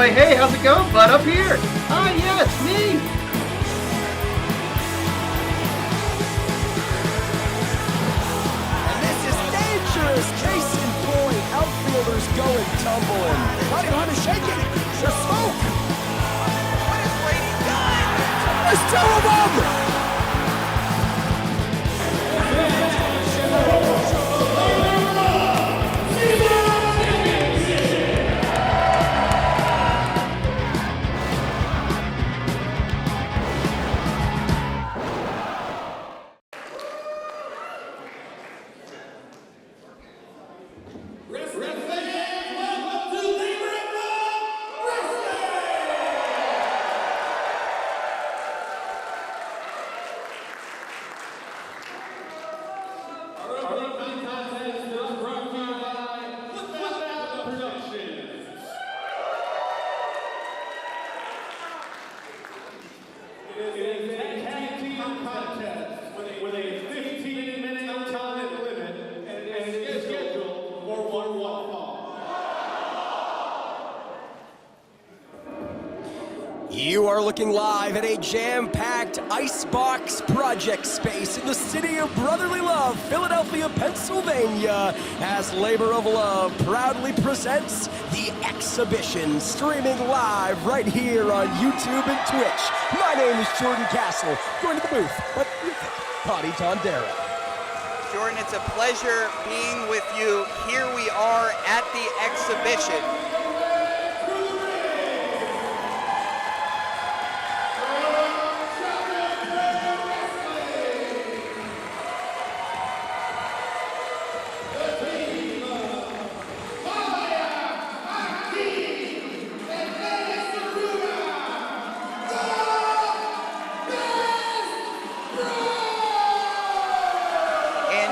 say, hey, how's it going, bud, up here? Ah, yeah, it's me. And this is dangerous. Case in point. Outfielders going tumbling. Not even on a shaking. There's smoke. What has Brady done? There's two of them. You are looking live at a jam-packed Icebox project space in the city of brotherly love, Philadelphia, Pennsylvania, as Labor of Love proudly presents the exhibition, streaming live right here on YouTube and Twitch. My name is Jordan Castle, going to the booth, but Potty Tondera. Jordan, it's a pleasure being with you. Here we are at the exhibition.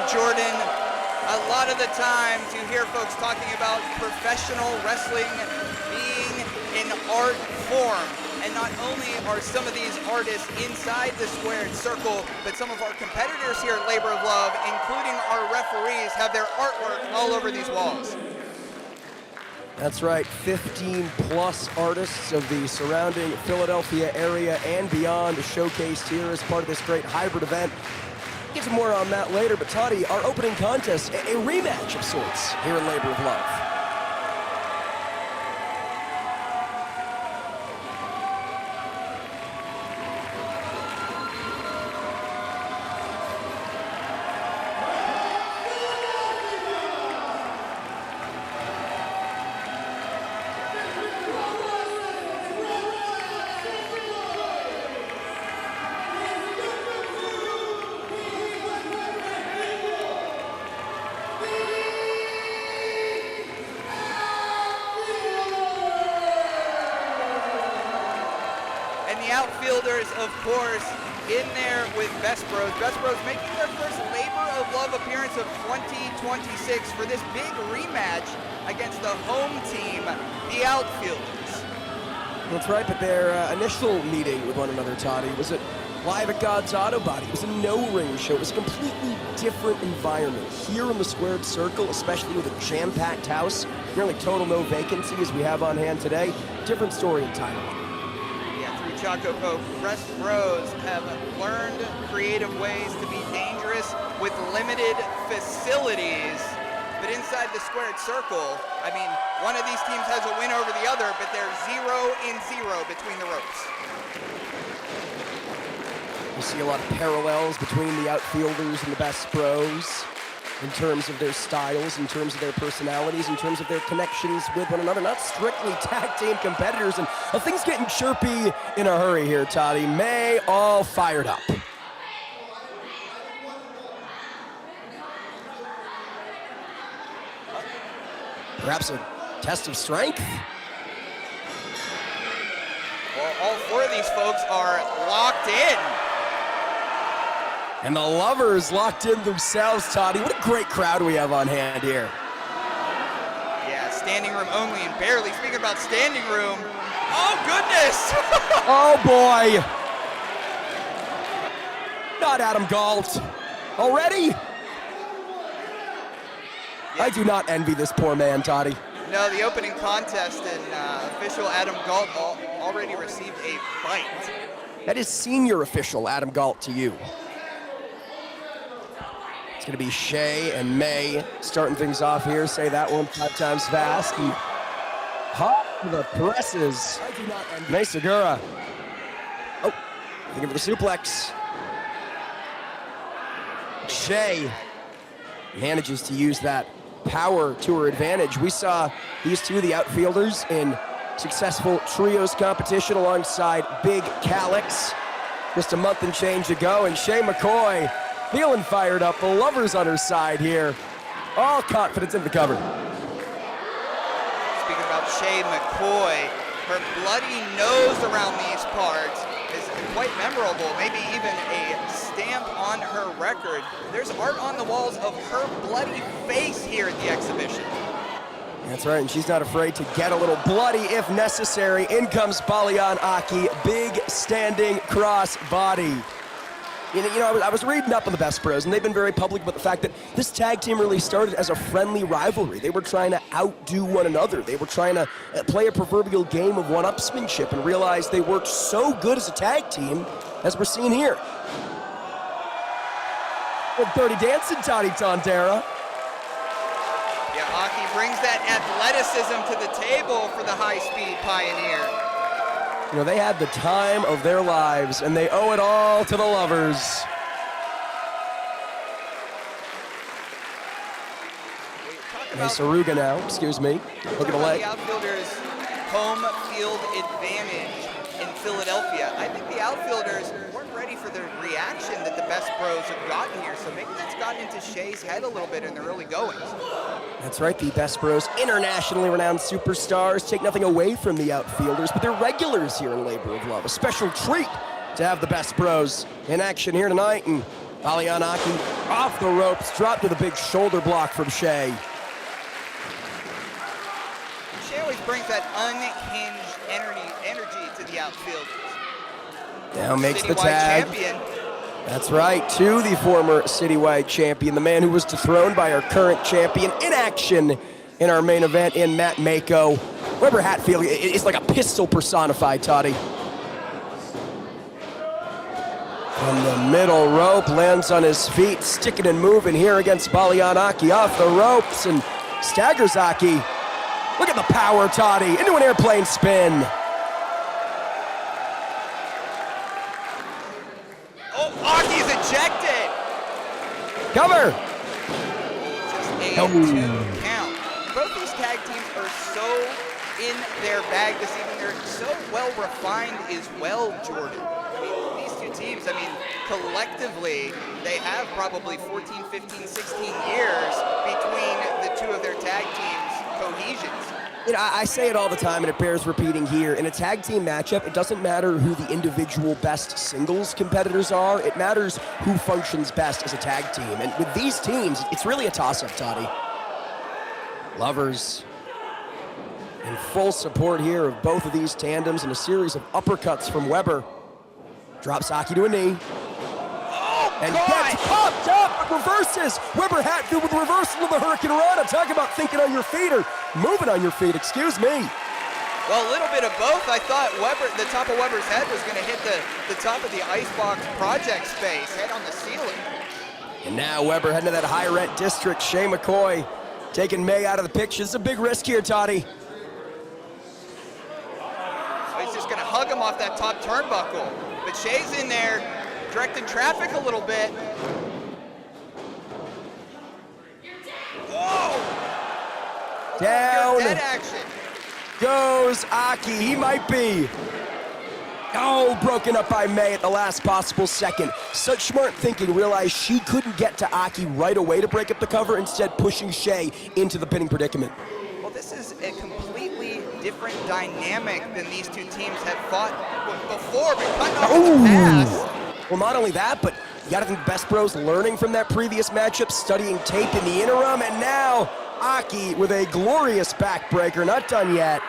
Jordan, a lot of the times you hear folks talking about professional wrestling being an art form. And not only are some of these artists inside the squared circle, but some of our competitors here at Labor of Love, including our referees, have their artwork all over these walls. That's right, 15 plus artists of the surrounding Philadelphia area and beyond showcased here as part of this great hybrid event. Get to more on that later, but Toddy, our opening contest, a rematch of sorts here in Labor of Love. Outfielders, of course, in there with BestBros. BestBros making their first Labor of Love appearance of 2026 for this big rematch against the home team, the Outfielders. That's right, but their initial meeting with one another, Toddy, was live at God's Auto Body. It was a no-ring show. It was a completely different environment. Here in the squared circle, especially with a jam-packed house, nearly total no vacancy as we have on hand today, different story entirely. Choco Coke, BestBros have learned creative ways to be dangerous with limited facilities. But inside the squared circle, I mean, one of these teams has a win over the other, but they're 0-0 between the ropes. You see a lot of parallels between the Outfielders and the BestBros in terms of their styles, in terms of their personalities, in terms of their connections with one another. Not strictly tag team competitors, and things getting chirpy in a hurry here, Toddy. May all fired up. Perhaps a test of strength? Well, all four of these folks are locked in. And the lovers locked in themselves, Toddy. What a great crowd we have on hand here. Yeah, standing room only and barely. Speaking about standing room, oh goodness! Oh boy! Not Adam Galt. Already? Yeah. I do not envy this poor man, Toddy. No, the opening contest and official Adam Galt already received a bite. That is senior official Adam Galt to you. It's going to be Shea and May starting things off here. Say that one 5 times fast. And hot to the presses. May Sakura. Oh, thinking for the suplex. Shea manages to use that power to her advantage. We saw these two, the outfielders, in successful trios competition alongside Big Callux just a month and change ago, and Shea McCoy feeling fired up. The lovers on her side here. All confidence in the cover. Speaking about Shea McCoy, her bloody nose around these parts is quite memorable, maybe even a stamp on her record. There's art on the walls of her bloody face here at the exhibition. That's right, and she's not afraid to get a little bloody if necessary. In comes Baliyan Akki, big standing cross body. You know, I was reading up on the BestBros, and they've been very public about the fact that this tag team really started as a friendly rivalry. They were trying to outdo one another. They were trying to play a proverbial game of one-upsmanship and realize they worked so good as a tag team, as we're seeing here. Well, Dirty Dancing, Toddy Tondera. Yeah, Akki brings that athleticism to the table for the high-speed pioneer. You know, they had the time of their lives, and they owe it all to the lovers. Hey, Suruga now, excuse me. Look at the leg. The Outfielders' home field advantage in Philadelphia. I think the Outfielders weren't ready for the reaction that the BestBros have gotten here, so maybe that's gotten into Shea's head a little bit in the early goings. That's right, the BestBros, internationally renowned superstars, take nothing away from the Outfielders, but they're regulars here in Labor of Love. A special treat to have the BestBros in action here tonight, and Baliyan Akki off the ropes, dropped to the big shoulder block from Shea. Shea always brings that unhinged energy to the Outfielders. Now makes the Citywide tag. champion. That's right, to the former Citywide champion, the man who was dethroned by our current champion, in action in our main event in Matt Mako. Weber Hatfield is like a pistol personified, Toddy. From the middle rope, lands on his feet, sticking and moving here against Baliyan Akki off the ropes, and staggers Akki. Look at the power, Toddy, into an airplane spin. Oh, Aki's ejected. Cover. Just a 2 count. Both these tag teams are so in their bag this evening. They're so well refined as well, Jordan. I mean, these two teams, collectively, they have probably 14, 15, 16 years between the two of their tag teams' cohesions. You know, I say it all the time, and it bears repeating here. In a tag team matchup, it doesn't matter who the individual best singles competitors are. It matters who functions best as a tag team. And with these teams, it's really a toss-up, Toddy. Lovers in full support here of both of these tandems, and a series of uppercuts from Weber. Drops Akki to a knee. And gets popped up, reverses. Weber Hatfield with the reversal of the Hurricane Rana. Talk about thinking on your feet, or moving on your feet, excuse me. Well, a little bit of both. I thought the top of Weber's head was going to hit the top of the Icebox project space, head on the ceiling. And now Weber heading to that high rent district. Shea McCoy taking May out of the picture. It's a big risk here, Toddy. So he's just going to hug him off that top turnbuckle. But Shea's in there, directing traffic a little bit. Whoa! Down Dead action. Goes Akki. He might be. Oh, broken up by May at the last possible second. Such smart thinking, realized she couldn't get to Akki right away to break up the cover, instead pushing Shea into the pinning predicament. Well, this is a completely different dynamic than these two teams have fought before, but cutting off in the past. Well, not only that, but you gotta think BestBros learning from that previous matchup, studying tape in the interim, and now Akki with a glorious backbreaker, not done yet.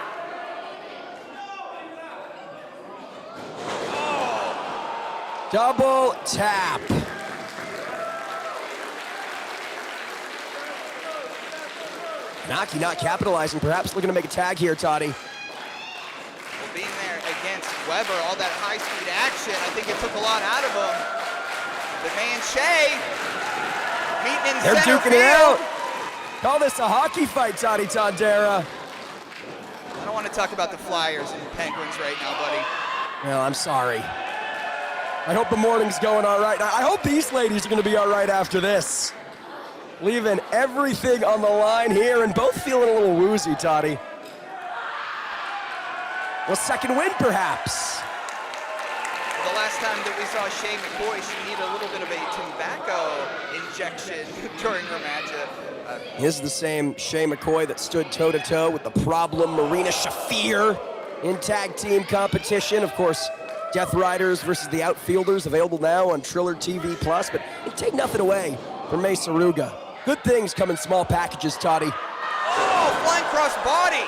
Double tap. Akki not capitalizing, perhaps looking to make a tag here, Toddy. Well, being there against Weber, all that high-speed action, I think it took a lot out of him. The man Shea meeting in They're center duking field. it out. Call this a hockey fight, Toddy Tondera. I don't want to talk about the Flyers and the Penguins right now, buddy. Well, I'm sorry. I hope the morning's going all right. I hope these ladies are going to be all right after this. Leaving everything on the line here and both feeling a little woozy, Toddy. Well, second win, perhaps. The last time that we saw Shea McCoy, she needed a little bit of a tobacco injection during her match. This is the same Shea McCoy that stood toe-to-toe with the problem Marina Shafir in tag team competition. Of course, Death Riders versus the Outfielders, available now on Triller TV+, but it take nothing away from May Suruga. Good things come in small packages, Toddy. Oh, flying cross body.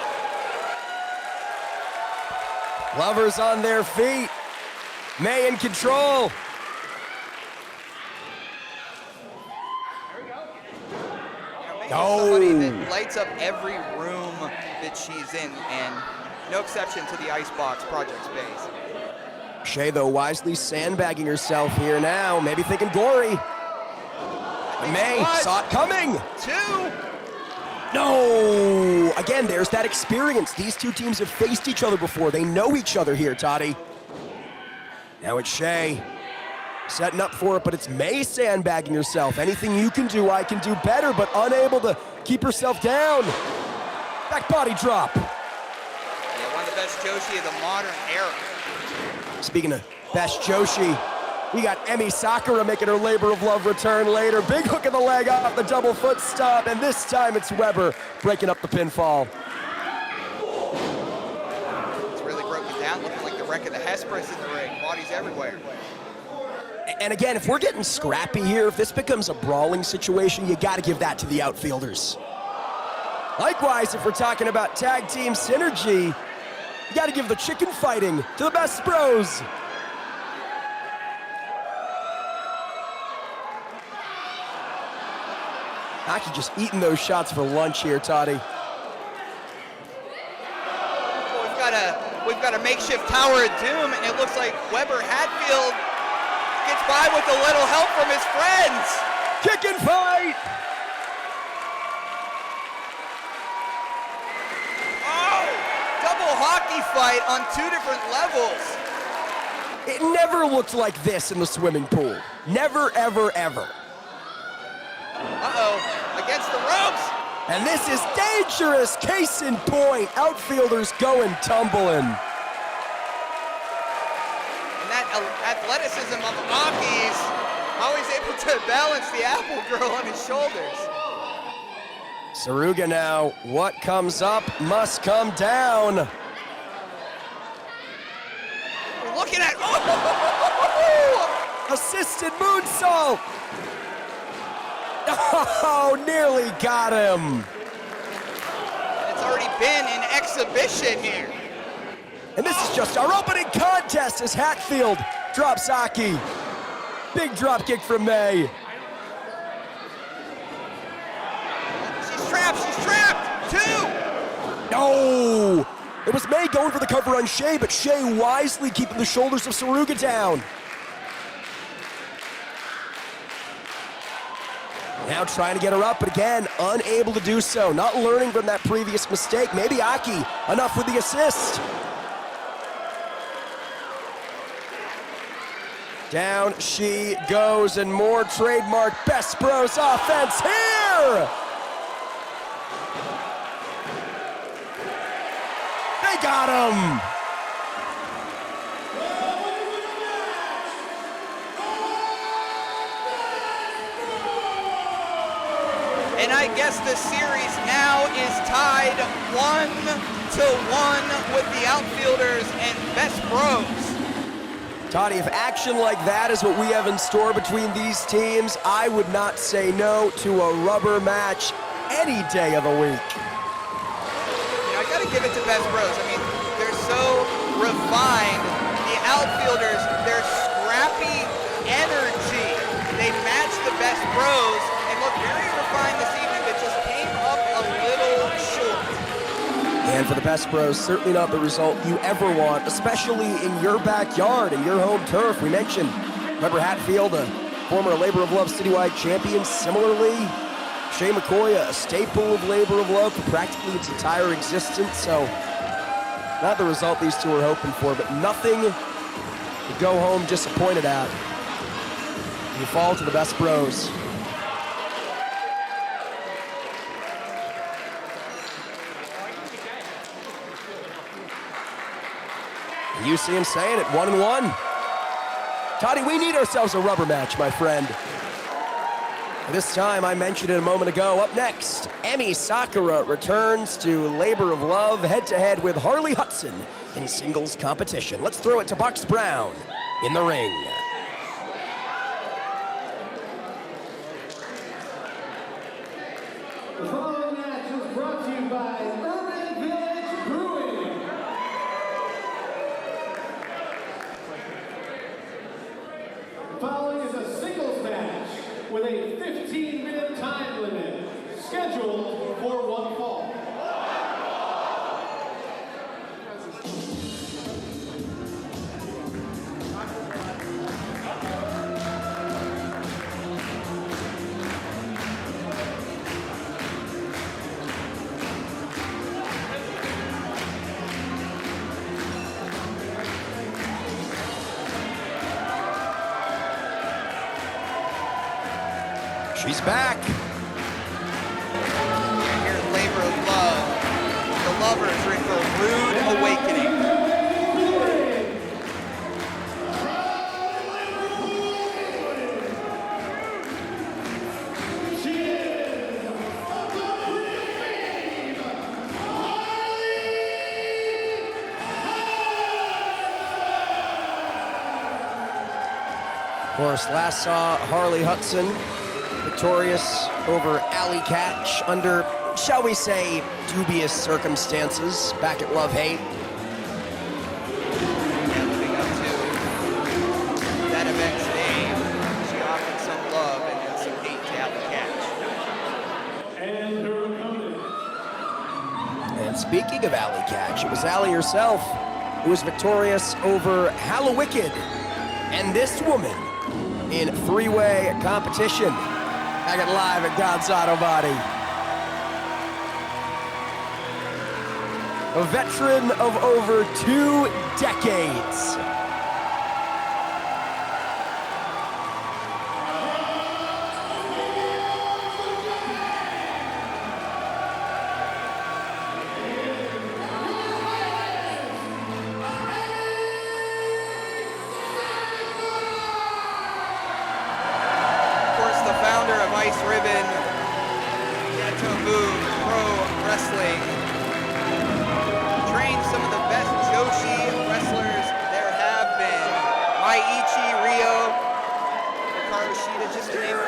Lovers on their feet. May in control. Somebody that lights up every room that she's in, and no exception to the Icebox project space. Shea, though, wisely sandbagging herself here now, maybe thinking gory. May saw it coming. 2. No! Again, there's that experience. These two teams have faced each other before. They know each other here, Toddy. Now it's Shea. Setting up for it, but it's May sandbagging herself. Anything you can do, I can do better, but unable to keep herself down. Back body drop. Yeah, one of the best Joshi of the modern era. Speaking of best Joshi, we got Emi Sakura making her labor of love return later. Big hook in the leg off the double foot stomp, and this time it's Weber breaking up the pinfall. It's really broken down, looking like the wreck of the Hesperus in the ring. Bodies everywhere. And again, if we're getting scrappy here, if this becomes a brawling situation, you gotta give that to the Outfielders. Likewise, if we're talking about tag team synergy, you gotta give the chicken fighting to the BestBros. Akki just eating those shots for lunch here, Toddy. Well, we've got a makeshift Tower of Doom, and it looks like Weber Hatfield gets by with a little help from his friends. Chicken fight! Oh, double hockey fight on 2 different levels. It never looked like this in the swimming pool. Never, ever, ever. Uh-oh, against the ropes. And this is dangerous, case in point. Outfielders going tumbling. And that athleticism of Akki's, how he's able to balance the Apple Girl on his shoulders. Suruga now, what comes up must come down. We're looking at, oh! Assisted moonsault. Oh, nearly got him. It's already been an exhibition here. And this is just our opening contest as Hatfield drops Akki. Big drop kick from May. She's trapped, 2! No! It was May going for the cover on Shea, but Shea wisely keeping the shoulders of Suruga down. Now trying to get her up, but again, unable to do so. Not learning from that previous mistake. Maybe Akki, enough with the assist. Down she goes, and more trademark BestBros offense here! They got him! And I guess the series now is tied 1-1 with the Outfielders and BestBros. Toddy, if action like that is what we have in store between these teams, I would not say no to a rubber match any day of the week. You know, I gotta give it to BestBros. I mean, they're so refined. The Outfielders, their scrappy energy, they match the BestBros and look very refined this evening, but just came up a little for the BestBros, certainly not the result you ever want, especially in your backyard and your home turf. We mentioned, remember Hatfield, a former Labor of Love Citywide champion. Similarly, Shea McCoy, a staple of Labor of Love for practically its entire existence. So, not the result these two are hoping for, but nothing to go home disappointed at. You fall to the BestBros. You see him saying it, 1-1. Toddy, we need ourselves a rubber match, my friend. This time, I mentioned it a moment ago, up next, Sakura returns to Labor of Love head-to-head with Harley Hudson in singles competition. Let's throw it to Box Brown in the ring. The following match is brought to you by Urban Village Brewing. The following is a singles match with a 15-minute time limit, scheduled for one fall. She's back. Here at Labor of Love, the lovers are in for a rude awakening. Of course, last saw Harley Hudson victorious over Alley Catch under, shall we say, dubious circumstances back at Love Hate. And living up to that event's name, she offered some love and then some hate to Alley Catch. And her opponent. And speaking of Alley Catch, it was Alley herself who was victorious over Hallowicked and this woman in three-way competition. Back at live at God's Auto Body. A veteran of over 2 decades. Ice Ribbon, Move Pro Wrestling, trained some of the best Joshi wrestlers there have been. Maiichi, Ryo, Hikaru Shida, just to name a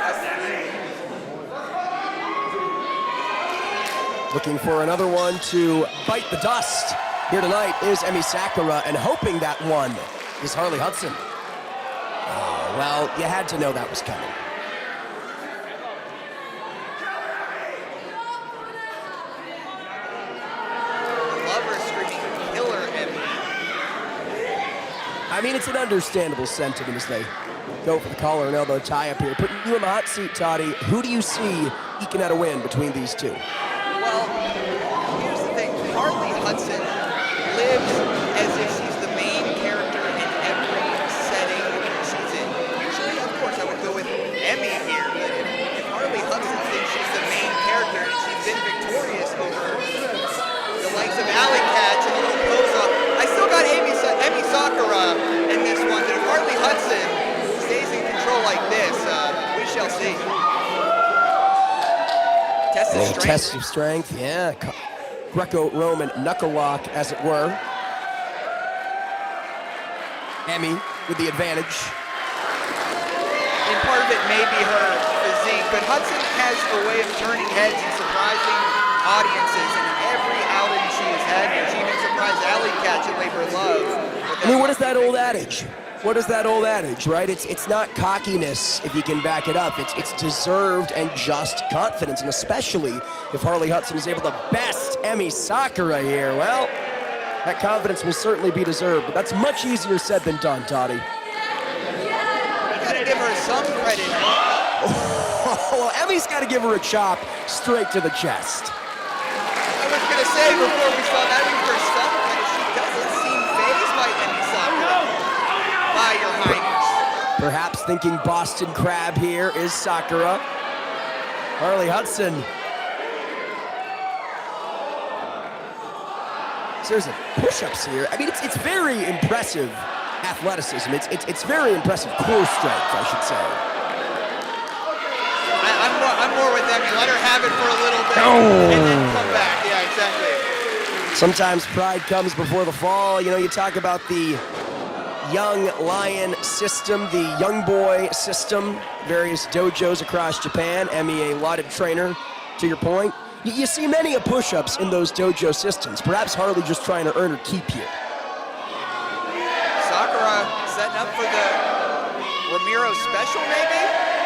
few. Looking for another one to bite the dust. Here tonight is Sakura, and hoping that one is Harley Hudson. Oh, well, you had to know that was coming. I mean, it's an understandable sentiment as they go for the collar and elbow tie-up here. Putting you in the hot seat, Toddy, who do you see eking out a win between these two? Well, here's the thing. Harley Hudson lives as if she's the main character in every setting she's in. Usually, of course, I would go with Emmy here, but if Harley Hudson thinks she's the main character and she's been victorious over the likes of Alley Catch and a little pose-off, I still got Sakura in this one, but if Harley Hudson stays in control like this, we shall see. Test of strength. Test of strength, yeah. Greco-Roman knuckle lock, as it were. Emmy with the advantage. And part of it may be her physique, but Hudson has a way of turning heads and surprising audiences in every outing she has had. She even surprised Alley Catch at Labor of Love. I mean, what is that old adage? What is that old adage, right? It's not cockiness if you can back it up. It's deserved and just confidence, and especially if Harley Hudson is able to best Emi Sakura here. Well, that confidence will certainly be deserved, but that's much easier said than done, Toddy. Gotta give her some credit. Well, Emi's got to give her a chop straight to the chest. I was gonna say before we saw that in her stuff, she doesn't seem fazed by Emi Sakura. By your highness. Perhaps thinking Boston Crab here is Sakura. Harley Hudson. There's a push-ups here. I mean, it's very impressive athleticism. It's very impressive core strength, I should say. I'm more with Emi. Let her have it for a little bit and then come back. Yeah, exactly. Sometimes pride comes before the fall. You know, you talk about the young lion system, the young boy system, various dojos across Japan. Emi, a lauded trainer, to your point. You see many of push-ups in those dojo systems. Perhaps Harley just trying to earn her keep here. Sakura setting up for the Ramiro special, maybe?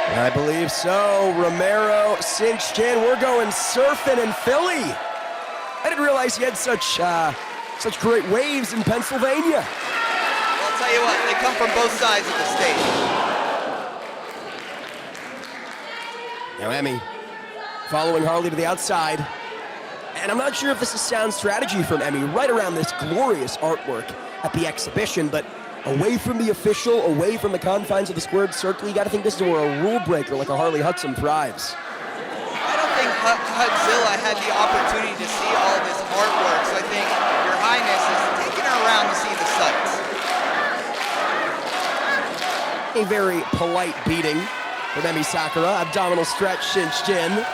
I believe so. Romero cinched in. We're going surfing in Philly. I didn't realize he had such great waves in Pennsylvania. Well, I'll tell you what, they come from both sides of the state. Now Emi following Harley to the outside. And I'm not sure if this is sound strategy from Emi right around this glorious artwork at the exhibition, but away from the official, away from the confines of the squared circle, you got to think this is where a rule breaker like a Harley Hudson thrives. I don't think Hudzilla had the opportunity to see all this artwork, so I think Your Highness is taking her around to see the sights. A very polite beating from Emi Sakura. Abdominal stretch cinched in.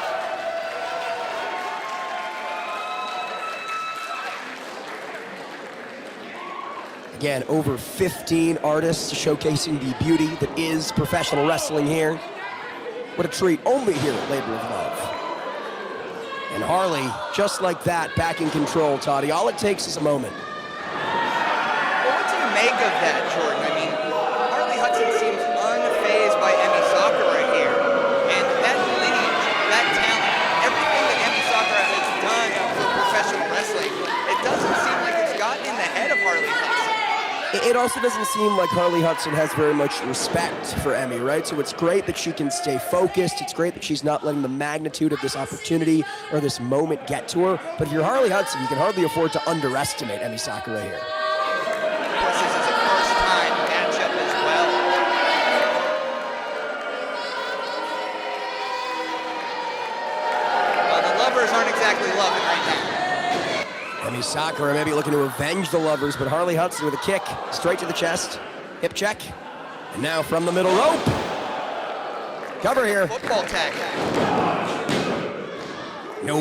Again, over 15 artists showcasing the beauty that is professional wrestling here. What a treat, only here at Labor of Love. And Harley, just like that, back in control, Toddy. All it takes is a moment. Well, what do you make of that, Jordan? I mean, Harley Hudson seems unfazed by Emi Sakura here. And that lineage, that talent, everything that Emi Sakura has done for professional wrestling, it doesn't seem like it's gotten in the head of Harley Hudson. It also doesn't seem like Harley Hudson has very much respect for Emi, right? So it's great that she can stay focused. It's great that she's not letting the magnitude of this opportunity or this moment get to her. But if you're Harley Hudson, you can hardly afford to underestimate Emi Sakura here. Plus, this is a first-time matchup as well. Well, the lovers aren't exactly loving right now. Emi Sakura maybe looking to avenge the lovers, but Harley Hudson with a kick straight to the chest. Hip check. And now from the middle rope. Cover here. Football tag. No.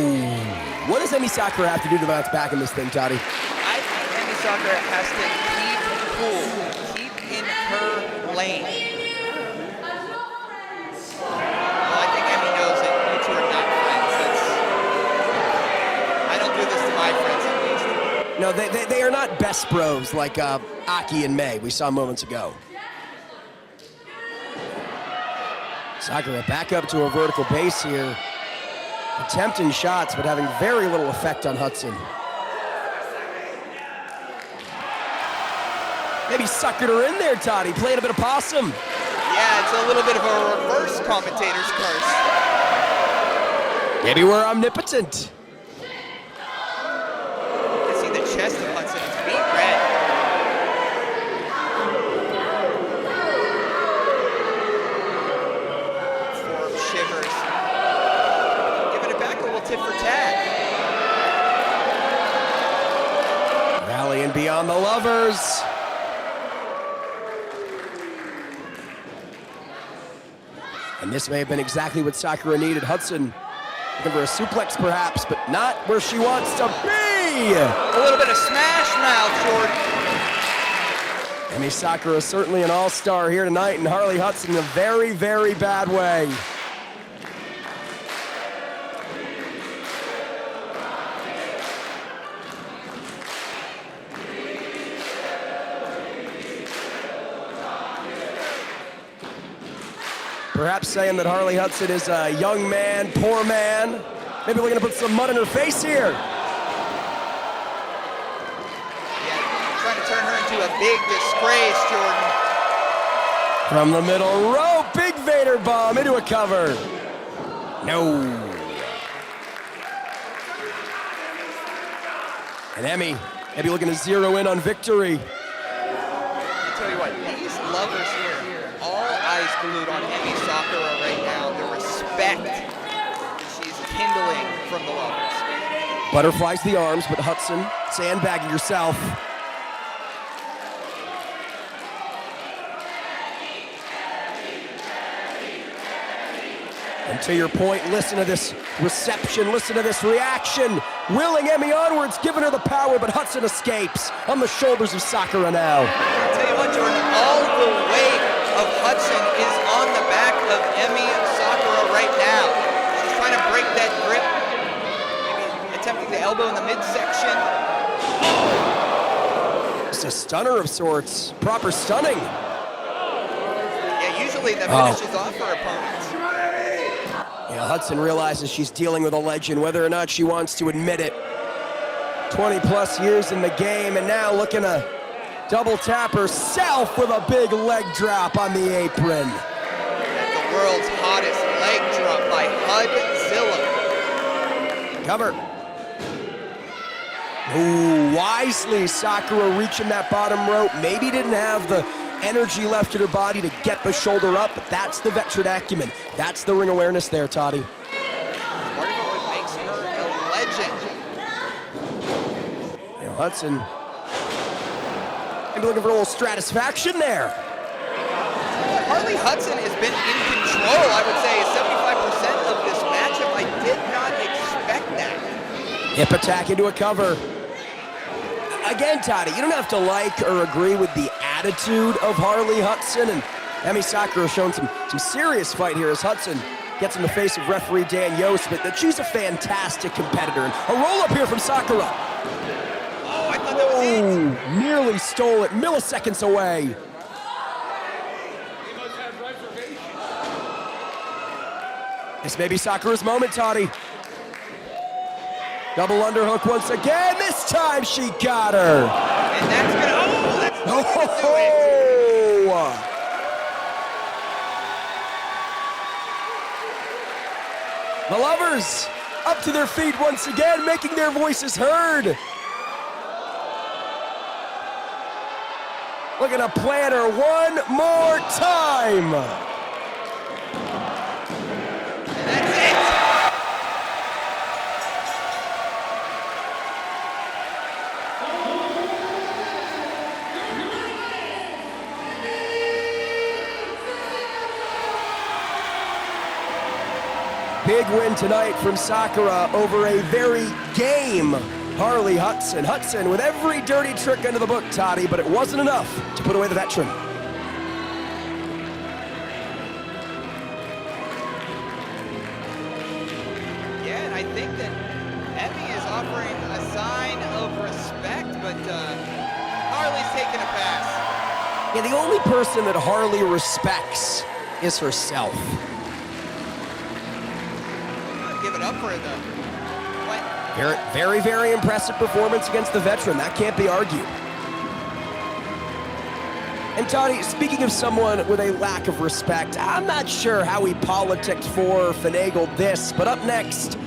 What does Emi Sakura have to do to bounce back in this thing, Toddy? I think Emi Sakura has to keep cool, keep in her lane. Well, I think Emi knows that you two are not friends. I don't do this to my friends, at least. No, they are not best bros like Akki and May we saw moments ago. Sakura back up to a vertical base here. Attempting shots, but having very little effect on Hudson. Maybe suckered her in there, Toddy. Played a bit of possum. Yeah, it's a little bit of a reverse commentator's curse. Maybe we're omnipotent. You can see the chest of Hudson. It's beat red. Form shivers. Giving it back a little tit for tat. Rallying beyond the lovers. And this may have been exactly what Sakura needed. Hudson looking for a suplex perhaps, but not where she wants to be. A little bit of smash mouth, Jordan. Emi Sakura is certainly an all-star here tonight, and Harley Hudson in a very, very bad way. Perhaps saying that Harley Hudson is a young man, poor man. Maybe we're gonna put some mud in her face here. into a big disgrace, Jordan. From the middle row, big Vader bomb into a cover. No. And Emmy looking to zero in on victory. I tell you what, these lovers here, all eyes glued on Emmy Sakura right now. The respect that she's kindling from the lovers. Butterflies the arms, but Hudson, sandbagging yourself. And to your point, listen to this reception, listen to this reaction. Willing Emmy onwards, giving her the power, but Hudson escapes on the shoulders of Sakura now. I'll tell you what, Jordan, all the weight of Hudson is on the back of Emmy Sakura right now. She's trying to break that grip, maybe attempting the elbow in the midsection. It's a stunner of sorts, proper stunning. Yeah, usually that finishes off her opponents. Yeah, Hudson realizes she's dealing with a legend, whether or not she wants to admit it. 20 plus years in the game, and now looking to double tap herself with a big leg drop on the apron. That's the world's hottest leg drop by Hudzilla. Cover. Ooh, wisely Sakura reaching that bottom rope. Maybe didn't have the energy left in her body to get the shoulder up, but that's the veteran acumen. That's the ring awareness there, Toddy. Part of what makes her a legend. You know, Hudson, maybe looking for a little stratisfaction there. Harley Hudson has been in control, I would say, 75% of this matchup. I did not expect that. Hip attack into a cover. Again, Toddy, you don't have to like or agree with the attitude of Harley Hudson, and Emmy Sakura showing some serious fight here as Hudson gets in the face of referee Dan Yost, but that she's a fantastic competitor. And a roll-up here from Sakura. Oh, I thought that was it. Nearly stole it, milliseconds away. This may be Sakura's moment, Toddy. Double underhook once again. This time she got her. And that's gonna, that's gonna do it. The lovers up to their feet once again, making their voices heard. Looking to plant her one more time. And that's it. Big win tonight from Sakura over a very game Harley Hudson. Hudson with every dirty trick under the book, Toddy, but it wasn't enough to put away the veteran. Yeah, and I think that Emmy is offering a sign of respect, but Harley's taking a pass. Yeah, the only person that Harley respects is herself. Give it up for her, though. What? Very, very impressive performance against the veteran. That can't be argued. And Toddy, speaking of someone with a lack of respect, I'm not sure how he politicked for or finagled this, but up next,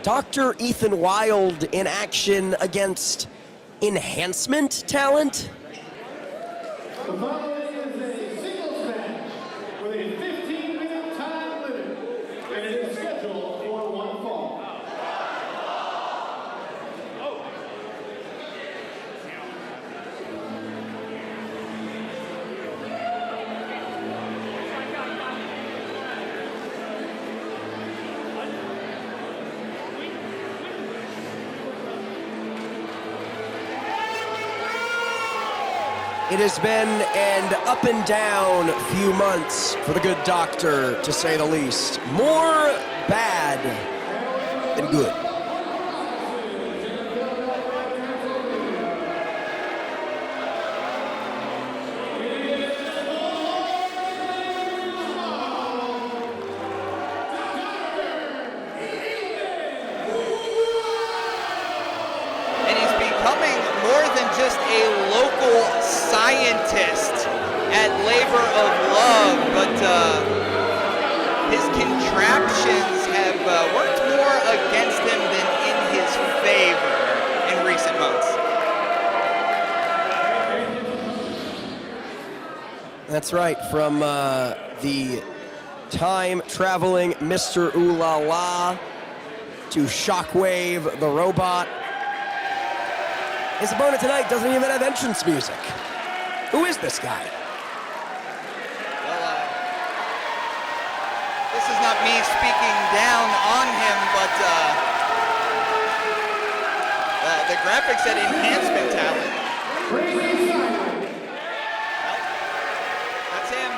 Dr. Ethan Wilde in action against enhancement talent. The following is a singles match with a 15-minute time limit, and it is scheduled for one fall. It has been an up and down few months for the good doctor, to say the least. More bad than good. And he's becoming more than just a local labor of love, but his contraptions have worked more against him than in his favor in recent months. That's right, from the time-traveling Mr. Ooh La La to Shockwave the robot. His opponent tonight doesn't even have entrance music. Who is this guy? Well, this is not me speaking down on him, but the graphics said enhancement talent. That's him.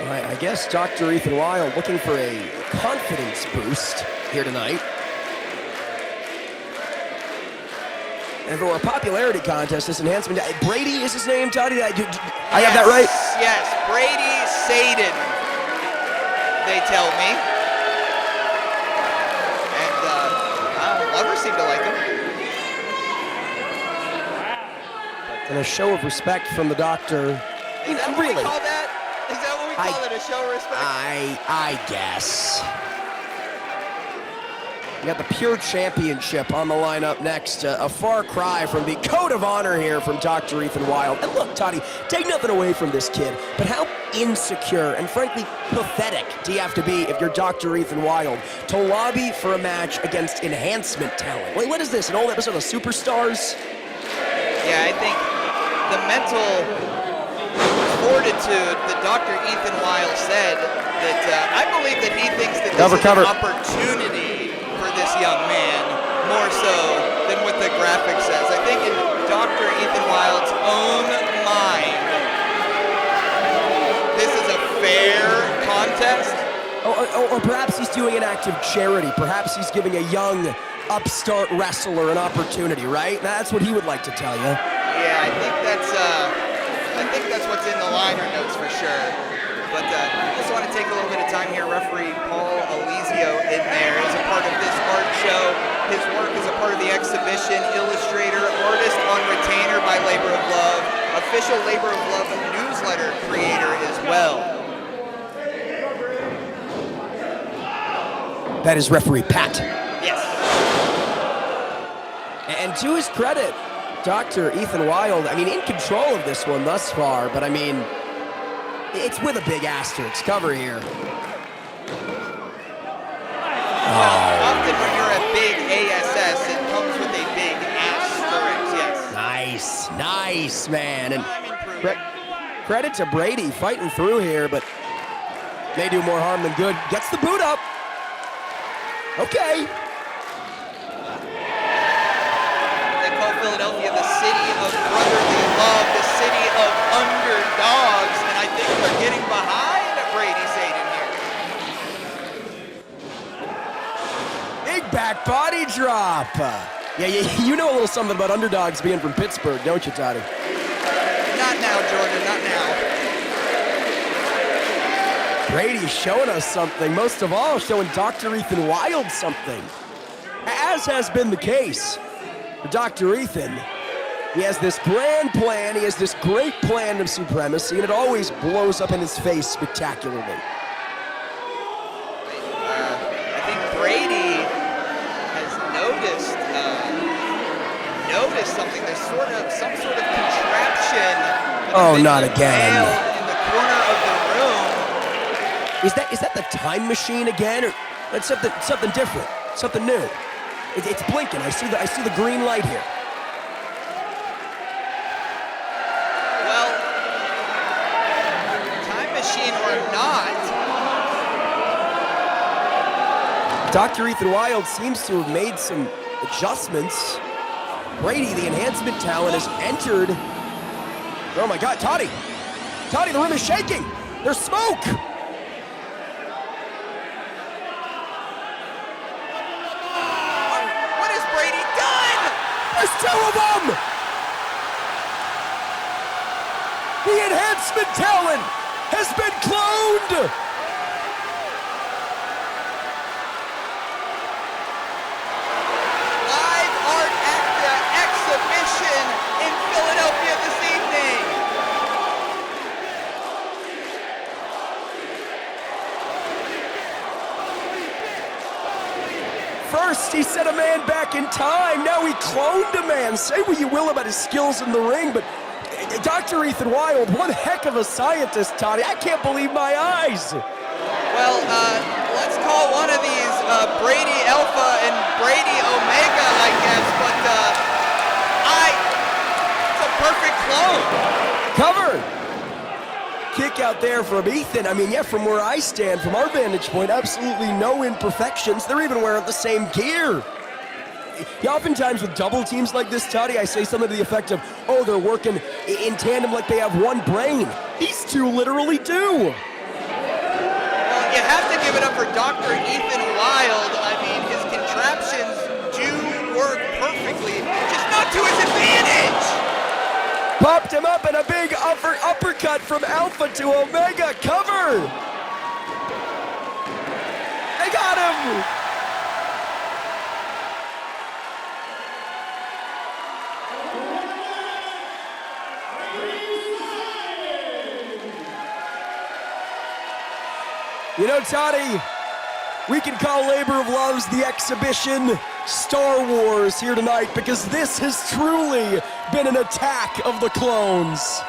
All right, I guess Dr. Ethan Wilde looking for a confidence boost here tonight. And if it were a popularity contest, this enhancement, Brady is his name, Toddy? I have that right? Yes, Brady Seyden, they tell me. And lovers seem to like him. And a show of respect from the doctor. Is that what we call that? Is that what we call it, a show of respect? I guess. We got the Pure Championship on the lineup next. A far cry from the code of honor here from Dr. Ethan Wilde. And look, Toddy, take nothing away from this kid, but how insecure and frankly pathetic do you have to be if you're Dr. Ethan Wilde to lobby for a match against enhancement talent? Wait, what is this, an old episode of Superstars? Yeah, I think the mental fortitude that Dr. Ethan Wilde said that I believe that he thinks that this is an opportunity for this young man, more so than what the graphic says. I think in Dr. Ethan Wilde's own mind, this is a fair contest. Or perhaps he's doing an act of charity. Perhaps he's giving a young upstart wrestler an opportunity, right? That's what he would like to tell you. Yeah, I think that's what's in the liner notes for sure. But I just want to take a little bit of time here. Referee Paul Alizio in there is a part of this art show. His work is a part of the exhibition. Illustrator, artist on retainer by Labor of Love. Official Labor of Love newsletter creator as well. That is referee Pat. Yes. And to his credit, Dr. Ethan Wilde, I mean, in control of this one thus far, but I mean, it's with a big asterisk cover here. Often when you're a big ASS, it comes with a big asterisk, yes. Nice, man. And credit to Brady fighting through here, but may do more harm than good. Gets the boot up. Okay. They call Philadelphia the city of brotherly love, the city of underdogs, and I think they're getting behind Brady Seyden here. Big back body drop. Yeah, you know a little something about underdogs being from Pittsburgh, don't you, Toddy? Not now, Jordan, not now. Brady's showing us something, most of all showing Dr. Ethan Wilde something. As has been the case for Dr. Ethan. He has this grand plan, he has this great plan of supremacy, and it always blows up in his face spectacularly. I think Brady has noticed something. There's some sort of contraption. Oh, not again. In the corner of the room. Is that the time machine again, or that's something different, something new? It's blinking. I see the green light here. Well, time machine or not, Dr. Ethan Wilde seems to have made some adjustments. Brady, the enhancement talent, has entered. Oh my God, Toddy, the room is shaking. There's smoke. There's two of them! The enhancement talent has been cloned! live art at the exhibition in Philadelphia. he set a man back in time. Now he cloned a man. Say what you will about his skills in the ring, but Dr. Ethan Wilde, one heck of a scientist, Toddy. I can't believe my eyes. Well, let's call one of these Brady Alpha and Brady Omega, I guess, but it's a perfect clone. Cover. Kick out there from Ethan. I mean, yeah, from where I stand, from our vantage point, absolutely no imperfections. They're even wearing the same gear. Yeah, oftentimes with double teams like this, Toddy, I say something to the effect of, oh, they're working in tandem like they have one brain. These two literally do. Well, you have to give it up for Dr. Ethan Wilde. I mean, his contraptions do work perfectly, just not to his advantage. Popped him up and a big uppercut from Alpha to Omega. Cover! They got him! You know, Toddy, we can call Labor of Love's the exhibition Star Wars here tonight because this has truly been an attack of the clones.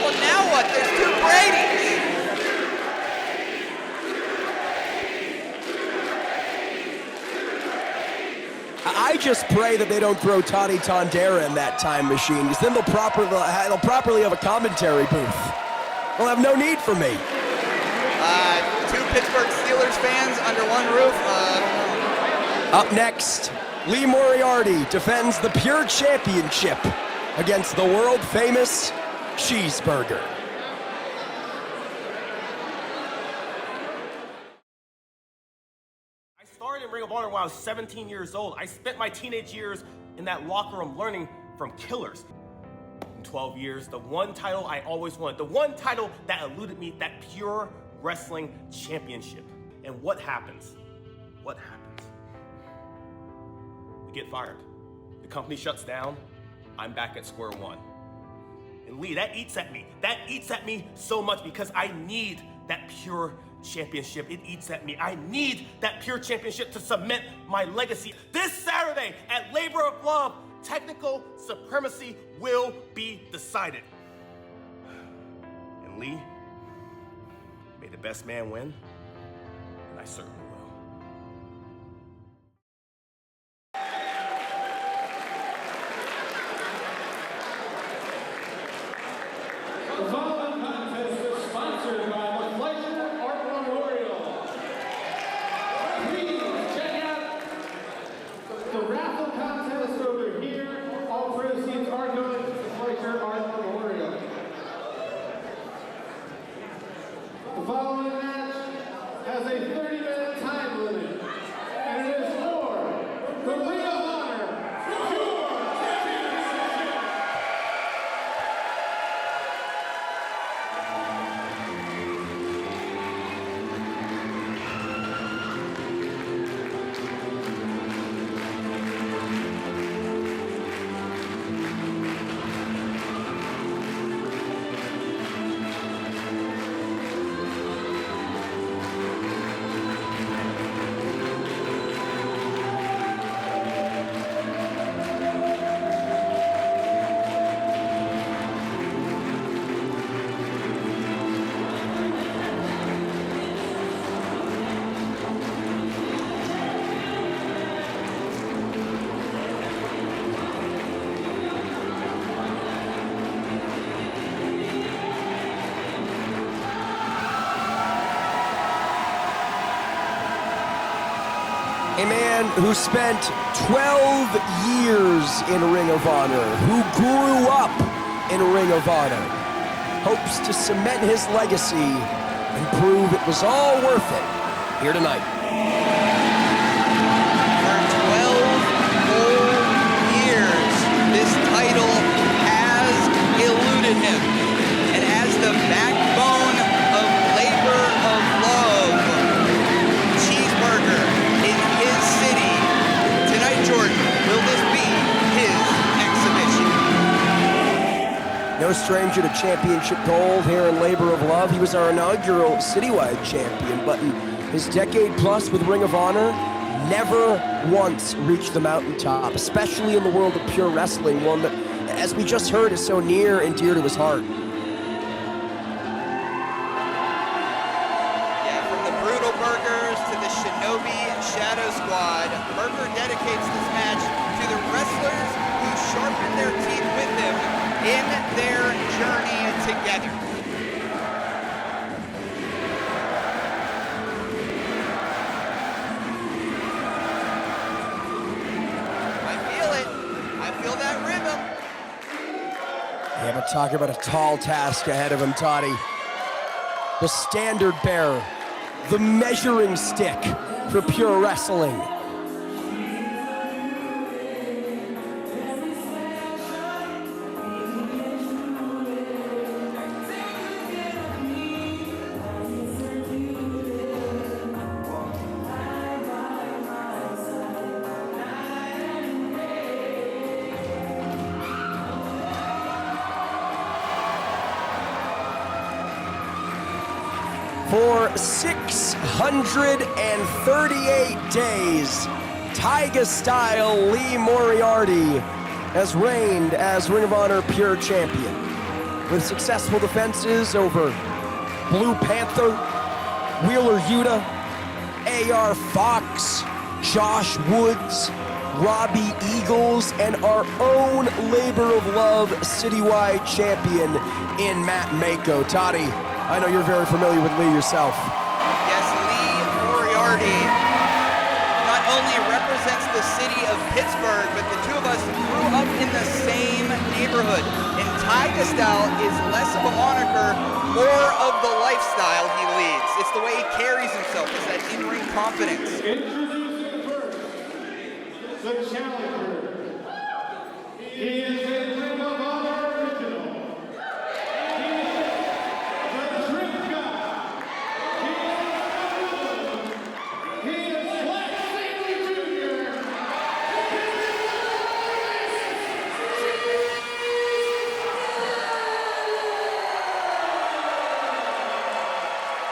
Well, now what? There's two Bradys. I just pray that they don't throw Toddy Tondera in that time machine, because then they'll properly have a commentary booth. They'll have no need for me. Two Pittsburgh Steelers fans under one roof. Up next, Lee Moriarty defends the Pure Championship against the world-famous Cheeseburger. I started in Ring of Honor when I was 17 years old. I spent my teenage years in that locker room learning from killers. In 12 years, the one title I always wanted, the one title that eluded me, that Pure Wrestling Championship. And what happens? What happens? We get fired. The company shuts down. I'm back at square one. And Lee, that eats at me. That eats at me so much because I need that Pure Championship. It eats at me. I need that Pure Championship to cement my legacy. This Saturday at Labor of Love, technical supremacy will be decided. And Lee, may the best man win, and I certainly will. The following contest is sponsored by the Fleischer Art Memorial. Please check out the raffle contest over here. All proceeds are going to the Fleischer Art Memorial. The following match has a 30-minute time limit, and it is for the Ring of Honor Pure Championship. A man who spent 12 years in Ring of Honor, who grew up in Ring of Honor, hopes to cement his legacy and prove it was all worth it here tonight. For 12 whole years, this title has eluded him. And as the backbone of Labor of Love, Cheeseburger in his city, tonight, Jordan, will this be his exhibition? No stranger to championship gold here in Labor of Love. He was our inaugural Citywide champion, but in his decade plus with Ring of Honor, never once reached the mountaintop, especially in the world of pure wrestling, one that, as we just heard, is so near and dear to his heart. Yeah, from the Brutal Burgers to the Shinobi and Shadow Squad, Burger dedicates this match to the wrestlers who sharpened their teeth with him in their journey together. Yeah, but talk about a tall task ahead of him, Toddy. The standard bearer, the measuring stick for pure wrestling. For 638 days, Taiga-style Lee Moriarty has reigned as Ring of Honor Pure Champion, with successful defenses over Blue Panther, Wheeler Yuta, AR Fox, Josh Woods, Robbie Eagles, and our own labor of love Citywide champion in Matt Mako. Toddy, I know you're very familiar with Lee yourself. Yes, Lee Moriarty not only represents the city of Pittsburgh, but the two of us grew up in the same neighborhood. And Taiga style is less of a moniker, more of the lifestyle he leads. It's the way he carries himself, it's that in-ring confidence. Introducing first, the challenger. He is a Ring of Honor original.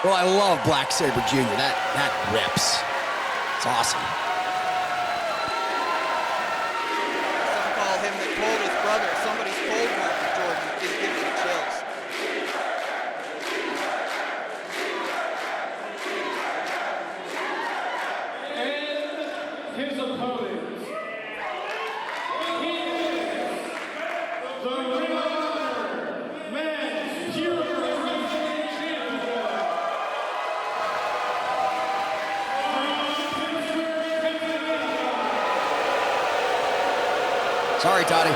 Well, I love Black Sabre Jr. That rips. It's awesome. Some call him the coldest brother. Somebody's cold one for Jordan is giving me chills. And his opponent, he is the Ring of Honor Men's Pure Wrestling Champion. Sorry, Toddy.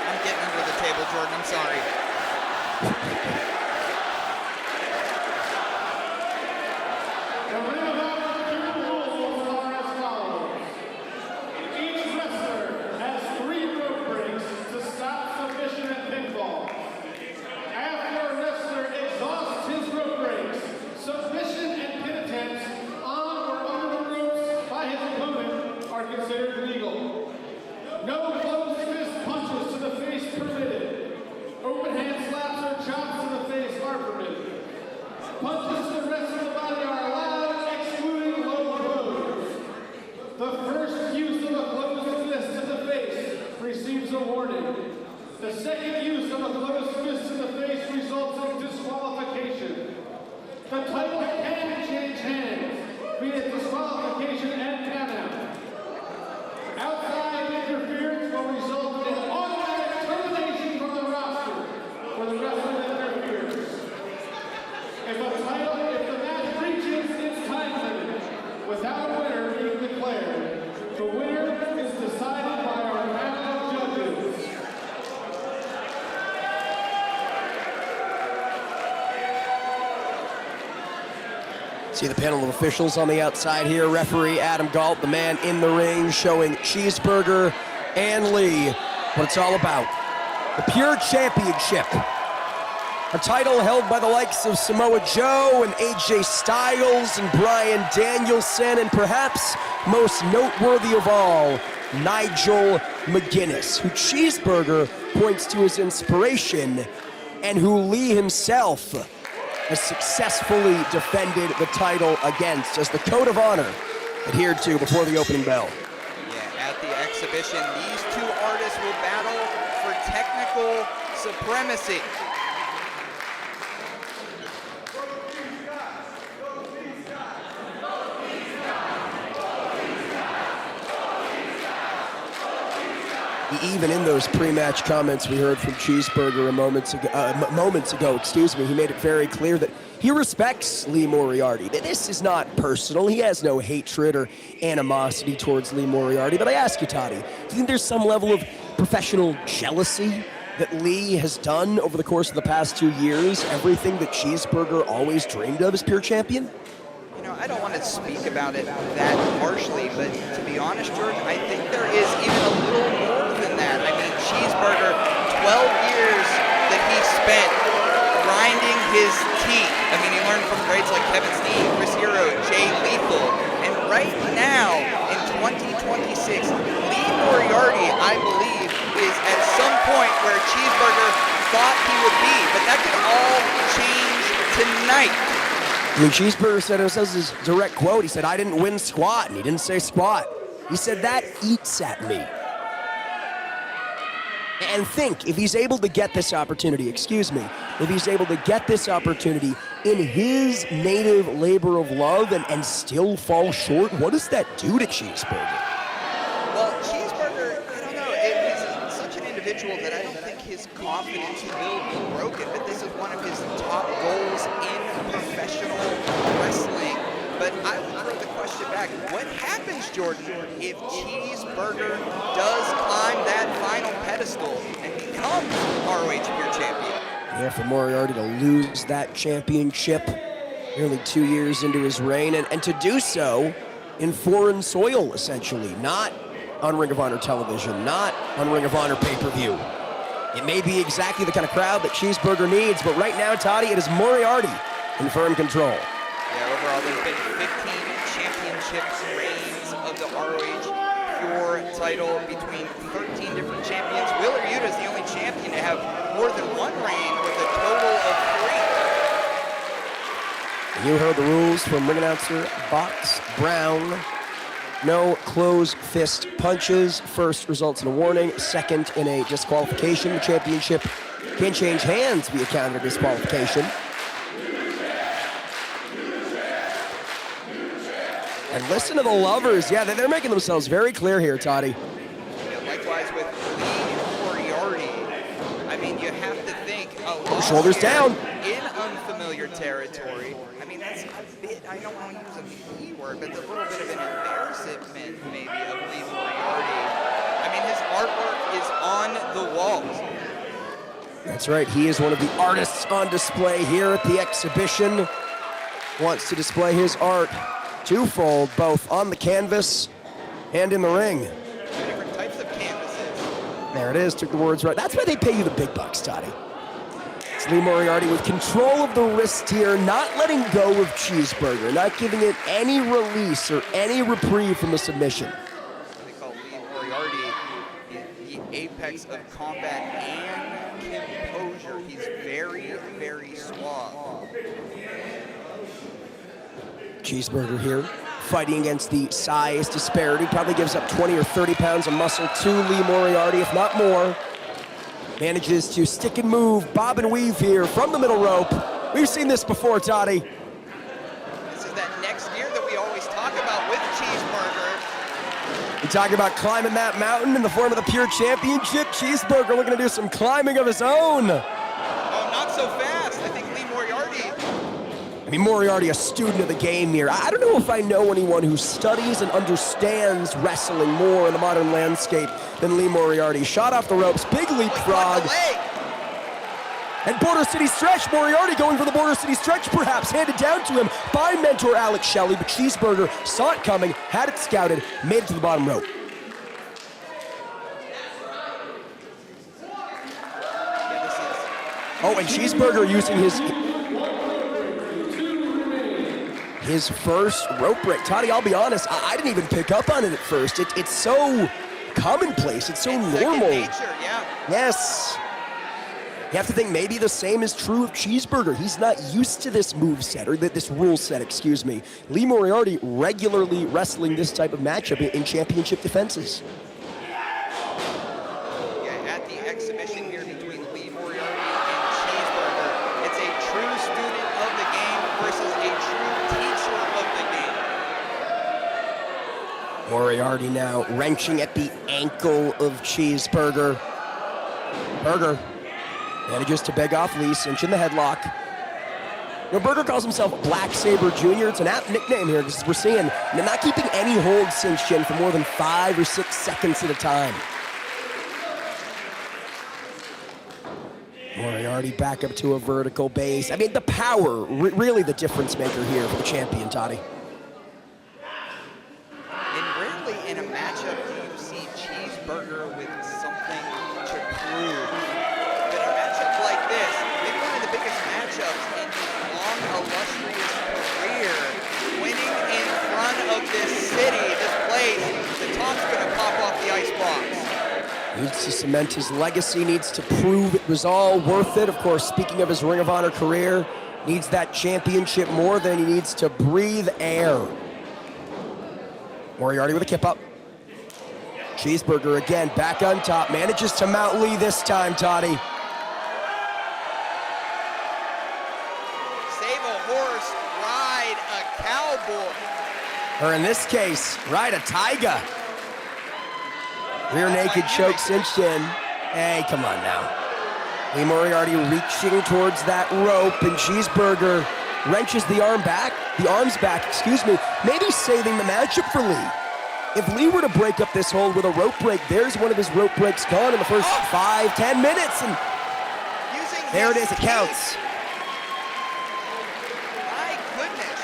I'm getting under the table, Jordan. I'm sorry. The Ring of Honor Pure rules are as follows. Each wrestler has 3 rope breaks to stop submission and pinfall. After a wrestler exhausts his rope breaks, submission and pin attempts on or under the ropes by his opponent are considered legal. No closed fist punches to the face permitted. Open hand slaps or chops to the face are permitted. Punches to the rest of the body are allowed, excluding low blows. The first use of a closed fist to the face receives a warning. The second use of a closed fist to the face results in disqualification. The title can change hands, be it disqualification and count-out. Outside interference will result in automatic termination from the roster for the wrestler that interferes. If the match reaches its time limit without a winner being declared, the winner is decided by our panel of judges. See the panel of officials on the outside here. Referee Adam Galt, the man in the ring, showing Cheeseburger and Lee what it's all about. the Pure Championship. A title held by the likes of Samoa Joe and AJ Styles and Bryan Danielson, and perhaps most noteworthy of all, Nigel McGuinness, who Cheeseburger points to as inspiration, and who Lee himself has successfully defended the title against as the code of honor adhered to before the opening bell. Yeah, at the exhibition, these two artists will battle for technical supremacy. Even in those pre-match comments we heard from Cheeseburger moments ago, he made it very clear that he respects Lee Moriarty. This is not personal. He has no hatred or animosity towards Lee Moriarty. But I ask you, Toddy, do you think there's some level of professional jealousy that Lee has done over the course of the past 2 years? Everything that Cheeseburger always dreamed of as pure champion? You know, I don't want to speak about it that harshly, but to be honest, Jordan, I think there is even a little more than that. I mean, Cheeseburger, 12 years that he spent grinding his teeth. I mean, he learned from greats like Kevin Steen, Chris Hero, Jay Lethal, and right now, in 2026, Lee Moriarty, I believe, is at some point where Cheeseburger thought he would be, but that could all change tonight. I mean, Cheeseburger said, it was his direct quote, he said, "I didn't win squat," and he didn't say squat. He said, "That eats at me." And think, if he's able to get this opportunity, if he's able to get this opportunity in his native labor of love and still fall short, what does that do to Cheeseburger? Well, Cheeseburger, I don't know, he's such an individual that I don't think his confidence will be broken, but this is one of his top goals in professional wrestling. But I would throw the question back, what happens, Jordan, if Cheeseburger does climb that final pedestal and becomes ROH Pure Champion? Yeah, for Moriarty to lose that championship nearly 2 years into his reign, and to do so in foreign soil, essentially, not on Ring of Honor television, not on Ring of Honor pay-per-view. It may be exactly the kind of crowd that Cheeseburger needs, but right now, Toddy, it is Moriarty in firm control. Yeah, overall, there's been 15 championships reigns of the ROH Pure title between 13 different champions. Wheeler Yuta is the only champion to have more than one reign with a total of 3. You heard the rules from ring announcer Box Brown. No closed fist punches. First results in a warning. Second in a disqualification. The championship can change hands via counter disqualification. And listen to the lovers. Yeah, they're making themselves very clear here, Toddy. Yeah, likewise with Lee Moriarty. I mean, you have to think a lot shoulders down in unfamiliar territory. I mean, that's a bit, I don't want to use a B word, but it's a little bit of an embarrassment maybe of Lee Moriarty. I mean, his artwork is on the walls. That's right. He is one of the artists on display here at the exhibition. Wants to display his art twofold, both on the canvas and in the ring. Different types of canvases. There it is, took the words right. That's why they pay you the big bucks, Toddy. It's Lee Moriarty with control of the wrist here, not letting go of Cheeseburger, not giving it any release or any reprieve from the submission. They call Lee Moriarty the apex of combat and composure. He's very, very suave. Cheeseburger here, fighting against the size disparity. Probably gives up 20 or 30 pounds of muscle to Lee Moriarty, if not more. Manages to stick and move, bob and weave here from the middle rope. We've seen this before, Toddy. This is that next gear that we always talk about with Cheeseburger. We talk about climbing that mountain in the form of the Pure Championship. Cheeseburger looking to do some climbing of his own. Oh, not so fast. I think Lee Moriarty. I mean, Moriarty, a student of the game here. I don't know if I know anyone who studies and understands wrestling more in the modern landscape than Lee Moriarty. Shot off the ropes, big leapfrog. And Border City stretch, Moriarty going for the Border City stretch, perhaps handed down to him by mentor Alex Shelley, but Cheeseburger saw it coming, had it scouted, made it to the bottom rope. Oh, and Cheeseburger using his first rope break. Toddy, I'll be honest, I didn't even pick up on it at first. It's so commonplace. It's so normal. Second nature, yeah. Yes. You have to think maybe the same is true of Cheeseburger. He's not used to this move set, or this rule set, excuse me. Lee Moriarty regularly wrestling this type of matchup in championship defenses. Yeah, at the exhibition here between Lee Moriarty and Cheeseburger, it's a true student of the game versus a true teacher of the game. Moriarty now wrenching at the ankle of Cheeseburger. Burger manages to beg off Lee, cinching the headlock. You know, Burger calls himself Black Saber Jr. It's an apt nickname here because we're seeing not keeping any hold cinched in for more than 5 or 6 seconds at a time. Moriarty back up to a vertical base. I mean, the power, really the difference maker here for the champion, Toddy. And rarely in a matchup do you see Cheeseburger with something to prove. But a matchup like this, maybe one of the biggest matchups in his long, illustrious career, winning in front of this city, this place, the top's gonna pop off the Icebox. Needs to cement his legacy, needs to prove it was all worth it. Of course, speaking of his Ring of Honor career, needs that championship more than he needs to breathe air. Moriarty with a kip up. Cheeseburger again, back on top, manages to mount Lee this time, Toddy. Save a horse, ride a cowboy. Or in this case, ride a tiger. Rear naked choke cinched in. Hey, come on now. Lee Moriarty reaching towards that rope, and Cheeseburger wrenches the arms back, maybe saving the matchup for Lee. If Lee were to break up this hold with a rope break, there's one of his rope breaks gone in the first 5-10 minutes, and there it is, it counts. My goodness.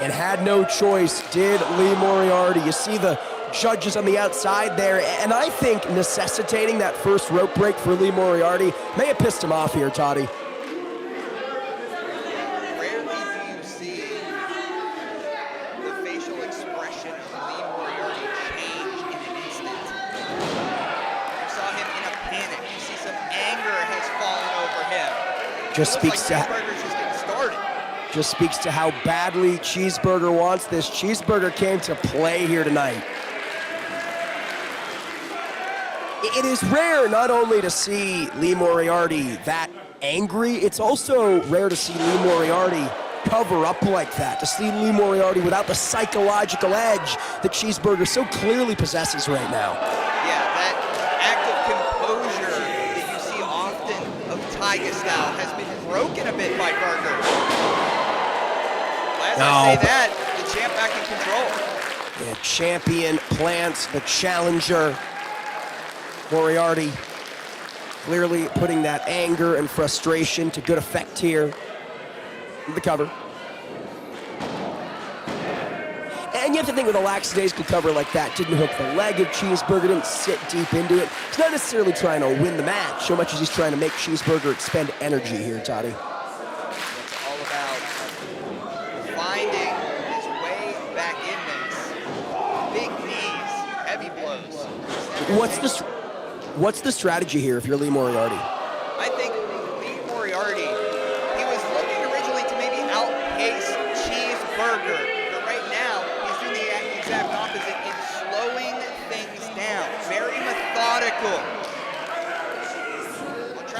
And had no choice, did Lee Moriarty. You see the judges on the outside there, and I think necessitating that first rope break for Lee Moriarty may have pissed him off here, Toddy. Rarely do you see the facial expression of Lee Moriarty change in an instant. You saw him in a panic. You see some anger has fallen over him. Just speaks to Cheeseburger's just getting started. Just speaks to how badly Cheeseburger wants this. Cheeseburger came to play here tonight. It is rare not only to see Lee Moriarty that angry, it's also rare to see Lee Moriarty cover up like that, to see Lee Moriarty without the psychological edge that Cheeseburger so clearly possesses right now. Yeah, that act of composure that you see often of Tiger style has been broken a bit by Burger. As I say that, the champ back in control. The champion plants the challenger. Moriarty clearly putting that anger and frustration to good effect here. The cover. And you have to think with a lackadaisical cover like that, didn't hook the leg of Cheeseburger, didn't sit deep into it. He's not necessarily trying to win the match so much as he's trying to make Cheeseburger expend energy here, Toddy. It's all about finding his way back in this. Big knees, heavy blows. What's the strategy here if you're Lee Moriarty? I think Lee Moriarty, he was looking originally to maybe outpace Cheeseburger, but right now he's doing the exact opposite in slowing things down. Very methodical.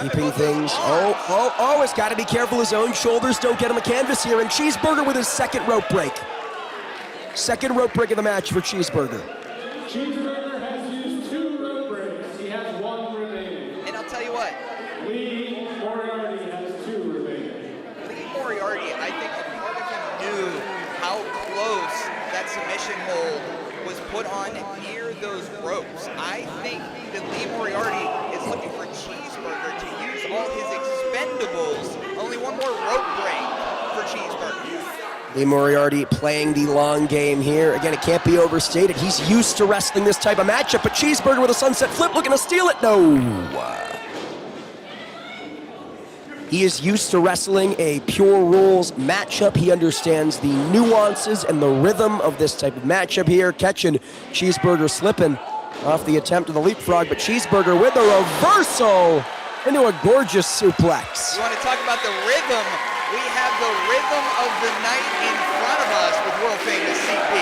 Keeping things, he's got to be careful his own shoulders don't get him a canvas here, and Cheeseburger with his second rope break. Second rope break of the match for Cheeseburger. Cheeseburger has used 2 rope breaks. He has 1 remaining. And I'll tell you what. Lee Moriarty has 2 remaining. Lee Moriarty, I think a part of him knew how close that submission hold was put on near those ropes. I think that Lee Moriarty is looking for Cheeseburger to use all his expendables. Only one more rope break for Cheeseburger. Lee Moriarty playing the long game here. Again, it can't be overstated. He's used to wrestling this type of matchup, but Cheeseburger with a sunset flip looking to steal it. No. He is used to wrestling a pure rules matchup. He understands the nuances and the rhythm of this type of matchup here. Catching Cheeseburger slipping off the attempt of the leapfrog, but Cheeseburger with a reversal into a gorgeous suplex. You want to talk about the rhythm? We have the rhythm of the night in front of us with world famous CP.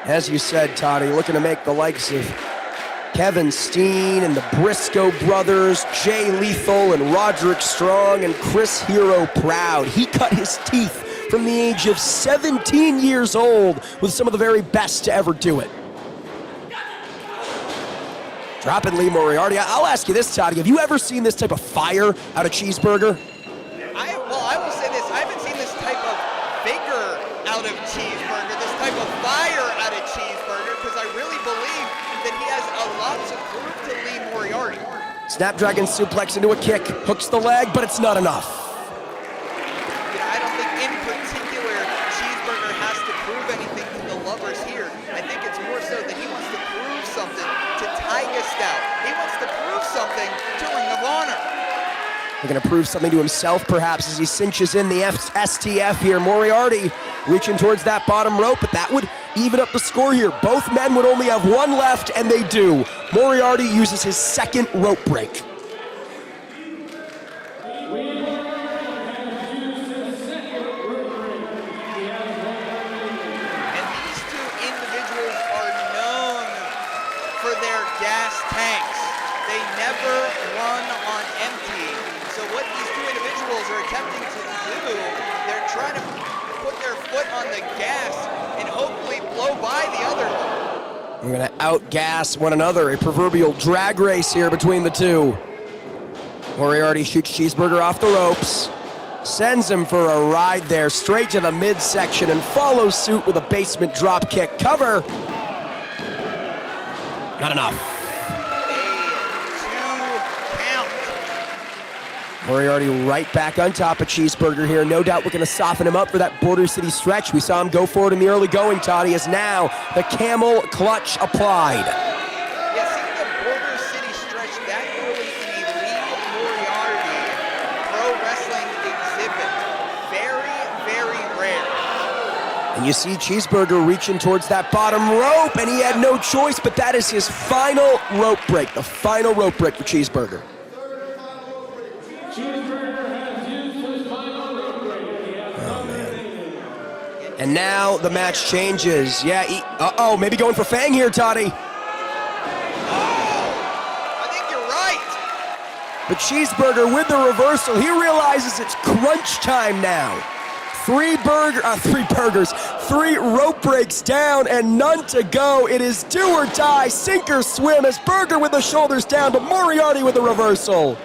As you said, Toddy, looking to make the likes of Kevin Steen and the Briscoe brothers, Jay Lethal and Roderick Strong and Chris Hero proud. He cut his teeth from the age of 17 years old with some of the very best to ever do it. Dropping Lee Moriarty. I'll ask you this, Toddy. Have you ever seen this type of fire out of Cheeseburger? I will say this. I haven't seen this type of vigor out of Cheeseburger, this type of fire out of Cheeseburger, because I really believe that he has a lot to prove to Lee Moriarty. Snapdragon suplex into a kick. Hooks the leg, but it's not enough. I don't think in particular Cheeseburger has to prove anything to the lovers here. I think it's more so that he wants to prove something to Tiger Stout. He wants to prove something to Ring of Honor. They're going to prove something to himself, perhaps, as he cinches in the STF here. Moriarty reaching towards that bottom rope, but that would even up the score here. Both men would only have one left, and they do. Moriarty uses his second rope break. And these two individuals are known for their gas tanks. They never run on empty. So what these two individuals are attempting to do, they're trying to put their foot on the gas and hopefully blow by the other one. We're going to outgas one another. A proverbial drag race here between the two. Moriarty shoots Cheeseburger off the ropes. Sends him for a ride there, straight to the midsection, and follows suit with a basement drop kick. Cover. Not enough. Moriarty right back on top of Cheeseburger here. No doubt we're going to soften him up for that Border City stretch. We saw him go for it in the early going, Toddy, as now the camel clutch applied. Yeah, seeing the Border City stretch that early in a Lee Moriarty pro wrestling exhibit, very, very rare. And you see Cheeseburger reaching towards that bottom rope, and he had no choice, but that is his final rope break, the final rope break for Cheeseburger. And now the match changes. Yeah, maybe going for Fang here, Toddy. I think you're right. But Cheeseburger with the reversal, he realizes it's crunch time now. Three rope breaks down and none to go. It is do or die, sink or swim, as Burger with the shoulders down, but Moriarty with the reversal.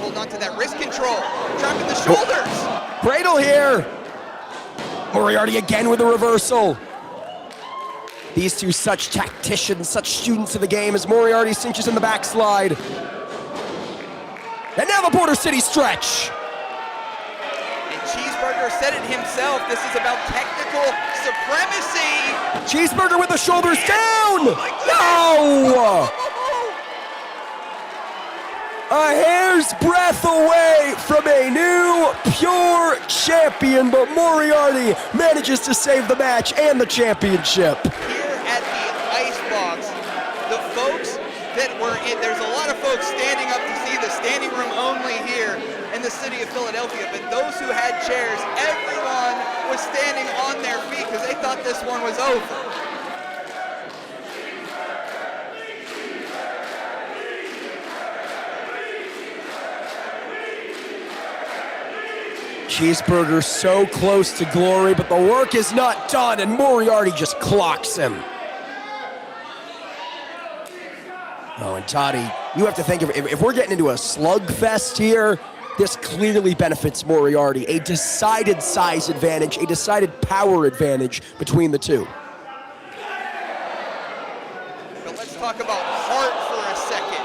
Hold on to that wrist control, dropping the shoulders. Cradle here. Moriarty again with a reversal. These two such tacticians, such students of the game, as Moriarty cinches in the backslide. And now the Border City stretch. And Cheeseburger said it himself, this is about technical supremacy. Cheeseburger with the shoulders down. Oh no! A hair's breadth away from a new pure champion, but Moriarty manages to save the match and the championship. Here at the Icebox, the folks that were in, there's a lot of folks standing up to see the standing room only here in the city of Philadelphia, but those who had chairs, everyone was standing on their feet because they thought this one was over. Cheeseburger so close to glory, but the work is not done, and Moriarty just clocks him. Oh, and Toddy, you have to think, if we're getting into a slugfest here, this clearly benefits Moriarty. A decided size advantage, a decided power advantage between the two. But let's talk about heart for a second.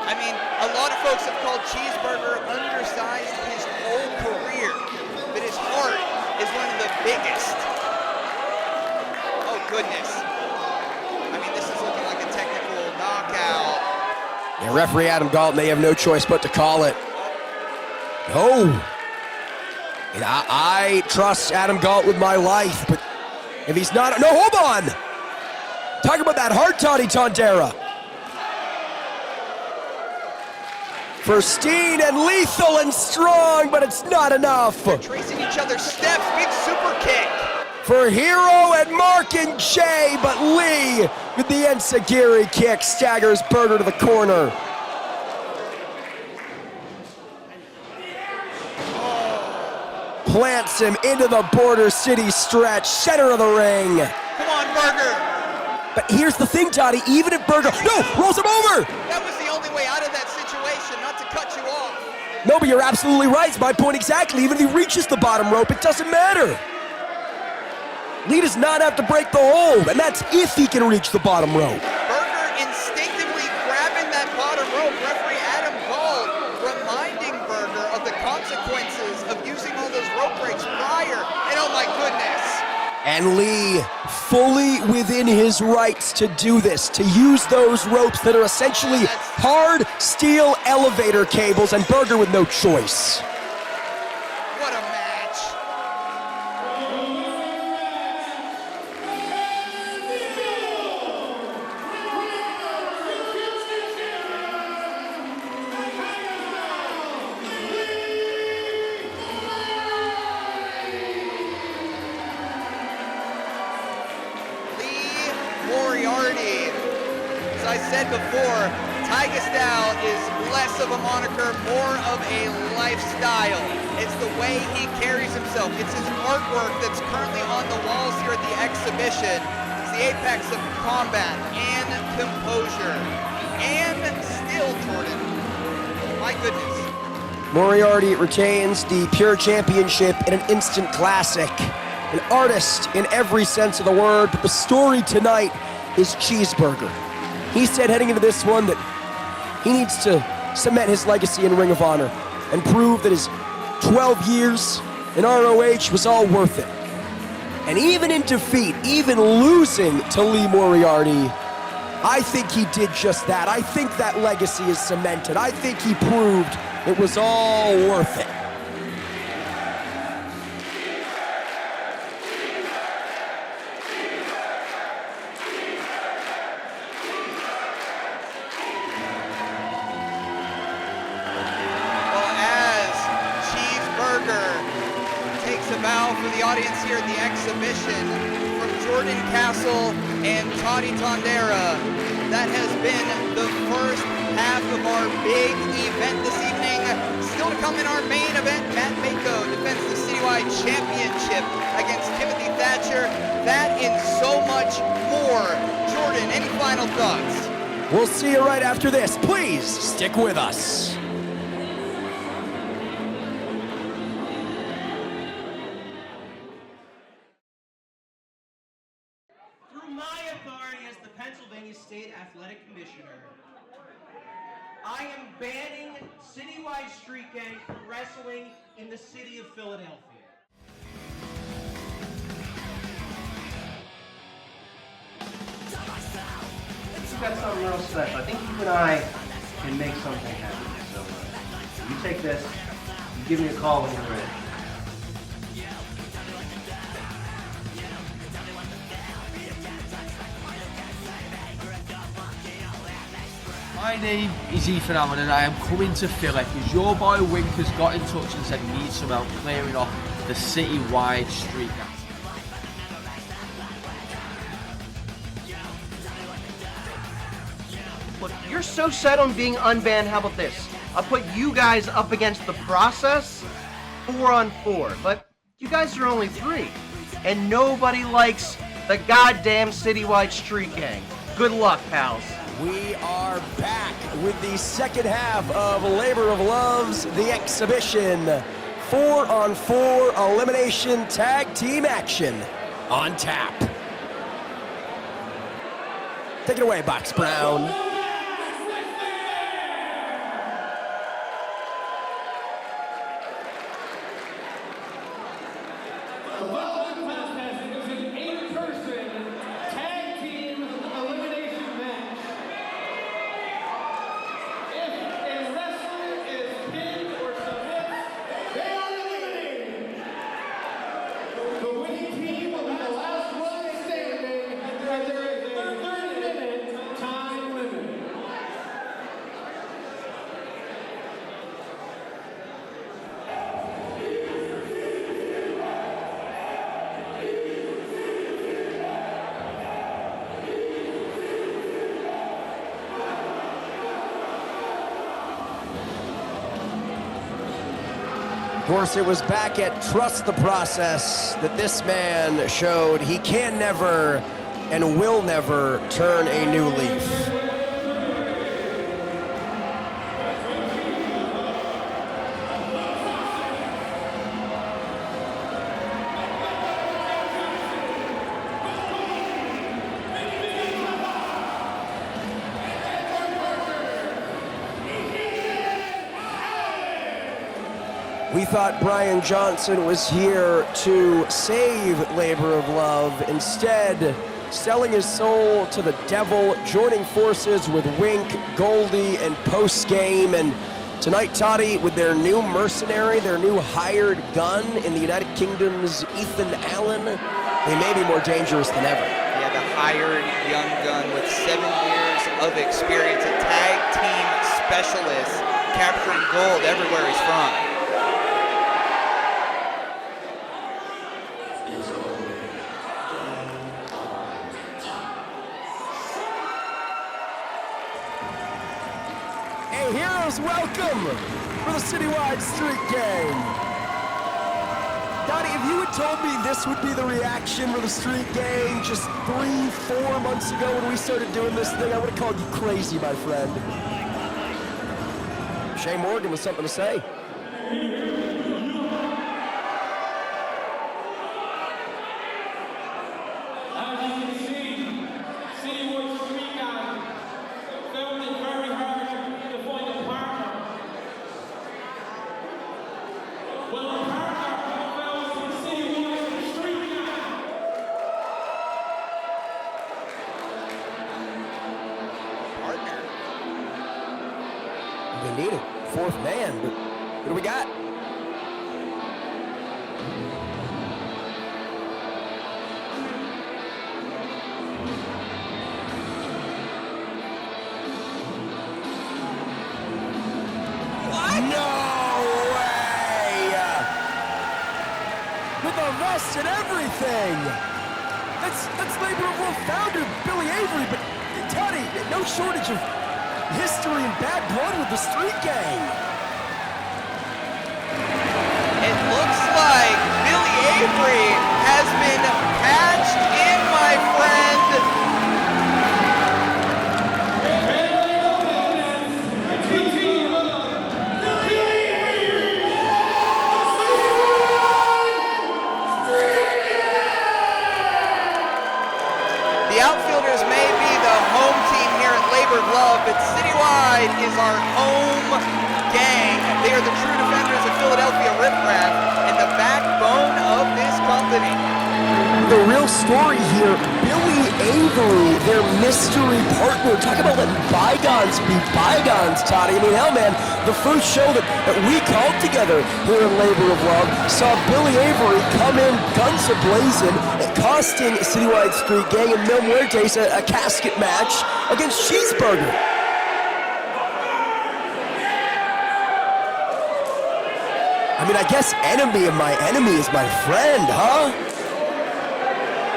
I mean, a lot of folks have called Cheeseburger undersized his whole career, but his heart is one of the biggest. Oh, goodness. I mean, this is looking like a technical knockout. Yeah, referee Adam Galt may have no choice but to call it. Oh. And I trust Adam Galt with my life, but if he's not, no, hold on. Talk about that hard toddy Tondera. Pristine and lethal and strong, but it's not enough. They're tracing each other's steps, big super kick. For Hero and Mark and Shea, but Lee with the enziguri kick staggers Burger to the corner. Plants him into the Border City stretch, center of the ring. Come on, Burger. But here's the thing, Toddy, even if Burger, no, rolls him over. That was the only way out of that situation, not to cut you off. No, but you're absolutely right, it's my point exactly. Even if he reaches the bottom rope, it doesn't matter. Lee does not have to break the hold, and that's if he can reach the bottom rope. Burger instinctively grabbing that bottom rope. Referee Adam Galt reminding Burger of the consequences of using all those rope breaks prior. And oh my goodness. And Lee, fully within his rights to do this, to use those ropes that are essentially hard steel elevator cables, and Burger with no choice. What a match. Moriarty. As I said before, Tiger Style is less of a moniker, more of a lifestyle. It's the way he carries himself. It's his artwork that's currently on the walls here at the exhibition. It's the apex of combat and composure. And still, Jordan, my goodness. Moriarty retains the Pure Championship in an instant classic. An artist in every sense of the word, but the story tonight is Cheeseburger. He said heading into this one that he needs to cement his legacy in Ring of Honor and prove that his 12 years in ROH was all worth it. And even in defeat, even losing to Lee Moriarty, I think he did just that. I think that legacy is cemented. I think he proved it was all worth it. Audience here at the exhibition from Jordan Castle and Toddy Tondera. That has been the first half of our big event this evening. Still to come in our main event, Mako defends the Citywide Championship against Timothy Thatcher. That and so much more. Jordan, any final thoughts? We'll see you right after this. Please stick with us. State Athletic Commissioner, I am banning Citywide Street Gang from wrestling in the city of Philadelphia. We've got something real special. I think you and I can make something happen. So you take this, you give me a call when you're ready. My name is Ethan Allen and I am coming to Philly because your boy Wink has got in touch and said he needs some help clearing off the Citywide street gang. Look, you're so set on being unbanned, how about this? I'll put you guys up against the process 4-on-4, but you guys are only 3. And nobody likes the goddamn Citywide street gang. Good luck, pals. We are back with the second half of Labor of Love's The Exhibition. 4-on-4 elimination tag team action on tap. Take it away, Box Brown. following contest is an 8-person tag team elimination match. If a wrestler is pinned or submits, they are eliminated. The winning team will be the last one standing, and there is a 30-minute time limit. Of course, it was back at Trust the Process that this man showed he can never and will never turn a new leaf. We thought Brian Johnson was here to save Labor of Love. Instead, selling his soul to the devil, joining forces with Wink, Goldie, and Post-Game. And tonight, Toddy, with their new mercenary, their new hired gun in the United Kingdom's Ethan Allen, they may be more dangerous than ever. Yeah, the hired young gun with 7 years of experience, a tag team specialist, capturing gold everywhere he's from. Heroes welcome for the Citywide Street Gang. Donnie, if you had told me this would be the reaction for the Street Gang just 3-4 months ago when we started doing this thing, I would have called you crazy, my friend. Shea Morgan with something to say. We need a 4th man, but what do we got? What? No way! With a vest and everything! That's Labor of Love founder Billy Avery, but Toddy, no shortage of history and bad blood with the Street Gang. It looks like Billy Avery has been patched in, my friend. The Outfielders may be the home team here at Labor of Love, but Citywide is our home gang. They are the true defenders of Philadelphia riffraff and the backbone of this company. The real story here, Billy Avery, their mystery partner. Talk about letting bygones be bygones, Toddy. I mean, hell, man, the first show that we called together here in Labor of Love saw Billy Avery come in guns a-blazing, costing Citywide Street Gang and Moriarty a casket match against Cheeseburger. I mean, I guess enemy of my enemy is my friend, huh?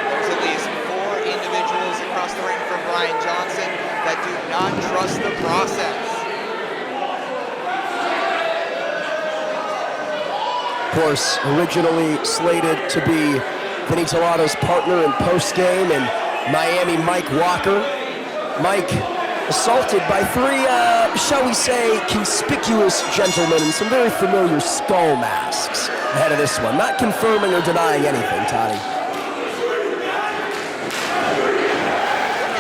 There's at least 4 individuals across the ring from Brian Johnson that do not trust the process. Of course, originally slated to be Vinny Talotta's partner in post-game and Miami Mike Walker. Mike assaulted by 3, shall we say, conspicuous gentlemen in some very familiar skull masks ahead of this one. Not confirming or denying anything, Toddy.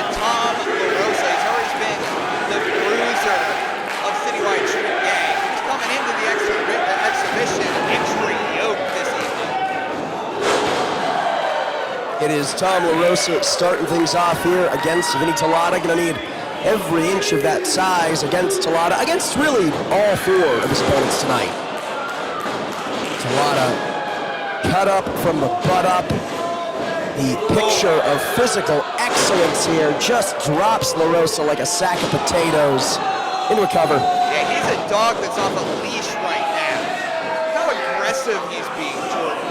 And Tom LaRosa has always been the bruiser of Citywide Street Gang. He's coming into the exhibition extra yoked this evening. It is Tom LaRosa starting things off here against Vinny Talotta. Gonna need every inch of that size against Talotta, against really all four of his opponents tonight. Talotta cut up from the butt up. The picture of physical excellence here just drops LaRosa like a sack of potatoes. In recover. Yeah, he's a dog that's off a leash right now. How aggressive he's being, Jordan.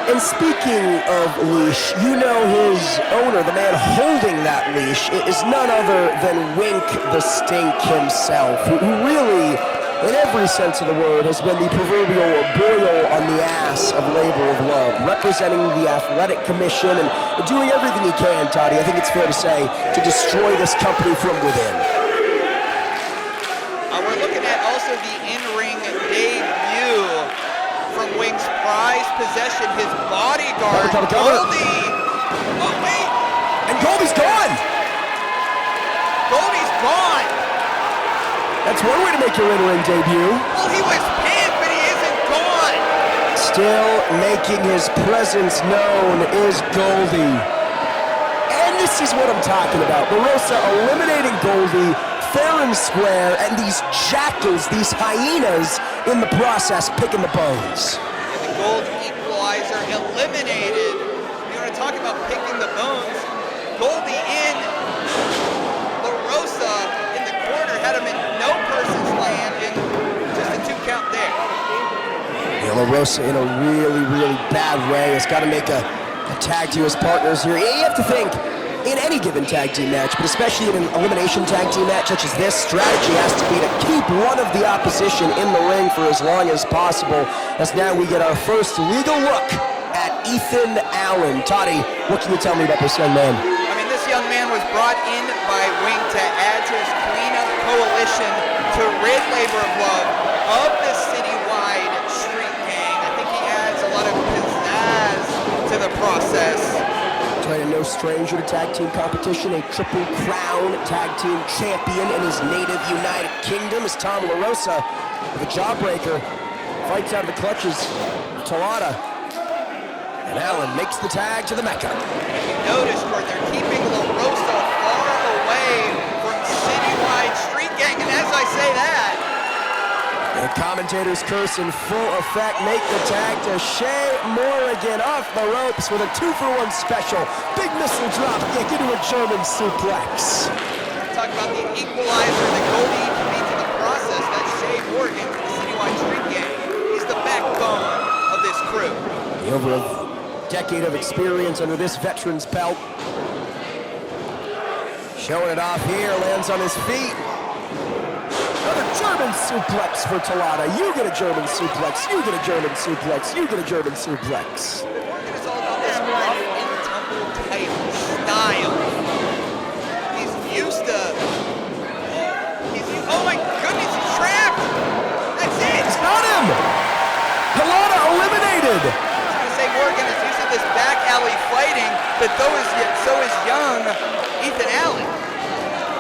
And speaking of leash, you know his owner, the man holding that leash, is none other than Wink the Stink himself, who really, in every sense of the word, has been the proverbial boil on the ass of Labor of Love, representing the Athletic Commission and doing everything he can, Toddy, I think it's fair to say, to destroy this company from within. We're looking at also the in-ring debut from Wink's prized possession, his bodyguard, Goldie. Oh, wait. And Goldie's gone. Goldie's gone. That's one way to make your in-ring debut. Well, he was pinned, but he isn't gone. Still making his presence known is Goldie. And this is what I'm talking about. LaRosa eliminating Goldie fair and square, and these jackals, these hyenas, in the process, picking the bones. And the gold equalizer eliminated. You want to talk about picking the bones? Goldie in. LaRosa in the corner had him in no person's land, and just a 2 count there. Yeah, LaRosa in a really, really bad way. Has got to make a tag to his partners here. You have to think, in any given tag team match, but especially in an elimination tag team match such as this, strategy has to be to keep one of the opposition in the ring for as long as possible, as now we get our first legal look at Ethan Allen. Toddy, what can you tell me about this young man? I mean, this young man was brought in by Wink to add to his cleanup coalition to rid Labor of Love of the Citywide street gang. I think he adds a lot of pizzazz to the process. And no stranger to tag team competition, a Triple Crown tag team champion in his native United Kingdom is Tom LaRosa with a jawbreaker. Fights out of the clutches of Talotta. And Allen makes the tag to the Mecca. If you notice, Jordan, they're keeping LaRosa far away from Citywide street gang, and as I say that, the commentators curse in full effect, make the tag to Shea. Morrigan off the ropes with a 2-for-1 special. Big missile drop kick into a German suplex. Talk about the equalizer that Goldie beat to the process. That's Shea Morrigan from the Citywide street gang. He's the backbone of this crew. Over a decade of experience under this veteran's belt. Showing it off here, lands on his feet. Another German suplex for Talotta. You get a German suplex, you get a German suplex, you get a German suplex. Morrigan is all about this rough and tumble type style. He's used to... oh my goodness, he's trapped! That's it! It's got him! Talotta eliminated! I was going to say Morrigan is used to this back alley fighting, but so is young Ethan Allen.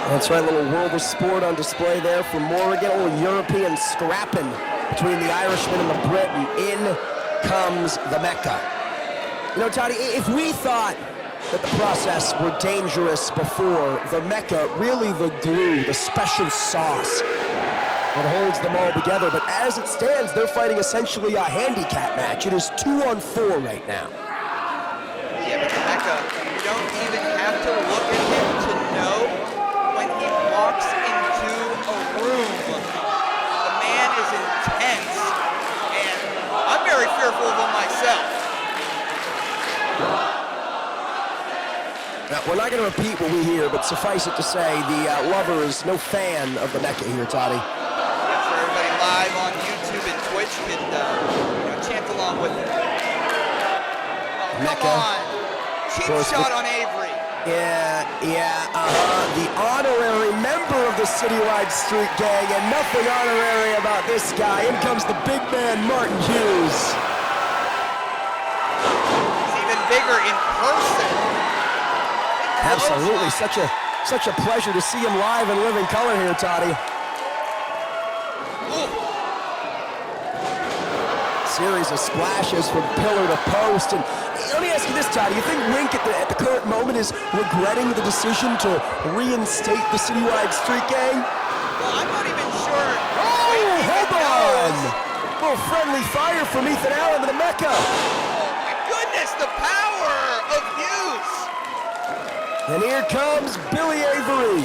That's right, a little world of sport on display there for Morrigan. A little European scrapping between the Irishman and the Brit, and in comes the Mecca. You know, Toddy, if we thought that the process were dangerous before, the Mecca, really the glue, the special sauce that holds them all together. But as it stands, they're fighting essentially a handicap match. It is 2-on-4 right now. Yeah, but the Mecca, you don't even have to look at him to know when he walks into a room. The man is intense, and I'm very fearful of him myself. Now, we're not going to repeat what we hear, but suffice it to say, the lover is no fan of the Mecca here, Toddy. Yeah, for everybody live on YouTube and Twitch can chant along with him. Oh, Mecca. come on. Cheap shot on Avery. Yeah, the honorary member of the Citywide Street Gang, and nothing honorary about this guy. In comes the big man, Martin Hughes. He's even bigger in person. Absolutely, such a pleasure to see him live in living color here, Toddy. Ooh. series of splashes from pillar to post. And let me ask you this, Todd. You think Wink at the current moment is regretting the decision to reinstate the Citywide Street Gang? Well, I'm not even sure. Oh, hold on! A little friendly fire from Ethan Allen to the Mecca. Oh my goodness, the power of Hughes. And here comes Billy Avery.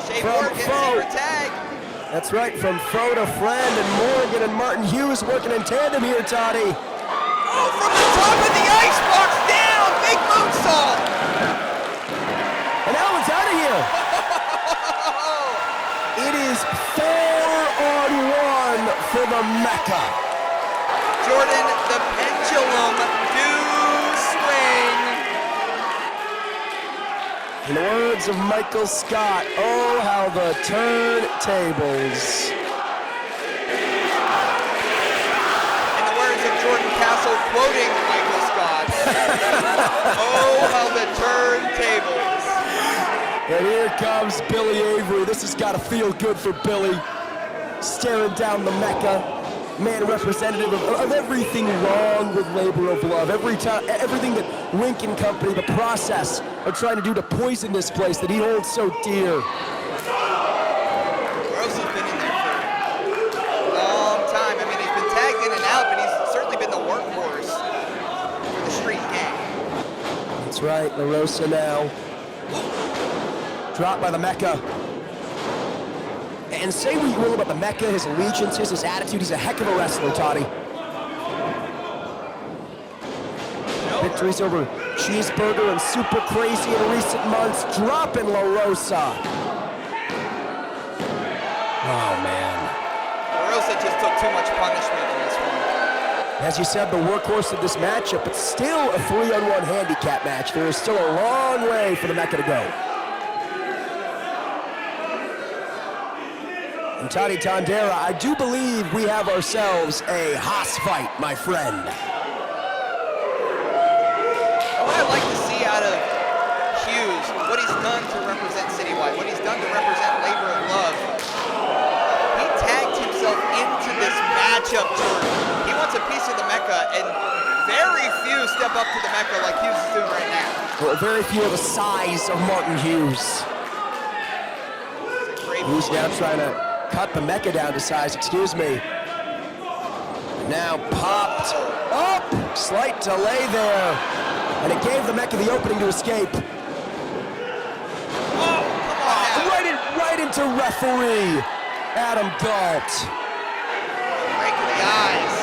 Shea From Morrigan, foe. secret tag. That's right, from foe to friend, and Morrigan and Martin Hughes working in tandem here, Toddy. Oh, from the top of the icebox down, big moonsault. And Allen's out of here. It is 4-on-1 for the Mecca. Jordan, the pendulum do swing. In the words of Michael Scott, oh, how the turntables. In the words of Jordan Castle, quoting Michael Scott, oh, how the turntables. And here comes Billy Avery. This has got to feel good for Billy. Staring down the Mecca. Man, representative of everything wrong with labor of love. Everything that Wink and company, the process, are trying to do to poison this place that he holds so dear. LaRosa's been in there for a long time. I mean, he's been tagged in and out, but he's certainly been the workhorse for the street gang. That's right, LaRosa now. Dropped by the Mecca. And say what you will about the Mecca, his allegiances, his attitude, he's a heck of a wrestler, Toddy. Victories over Cheeseburger and Super Crazy in recent months, dropping LaRosa. Oh, man. LaRosa just took too much punishment in this one. As you said, the workhorse of this matchup, but still a 3-on-1 handicap match. There is still a long way for the Mecca to go. And Toddy Tondera, I do believe we have ourselves a Haas fight, my friend. What I'd like to see out of Hughes, what he's done to represent Citywide, what he's done to represent Labor of Love. He tagged himself into this matchup, Jordan. He wants a piece of the Mecca, and very few step up to the Mecca like Hughes is doing right now. Well, very few of the size of Martin Hughes. Hughes now trying to cut the Mecca down to size, excuse me. Now popped up, slight delay there. And it gave the Mecca the opening to escape. Oh, come on now. Right into referee Adam Galt. Break in the eyes.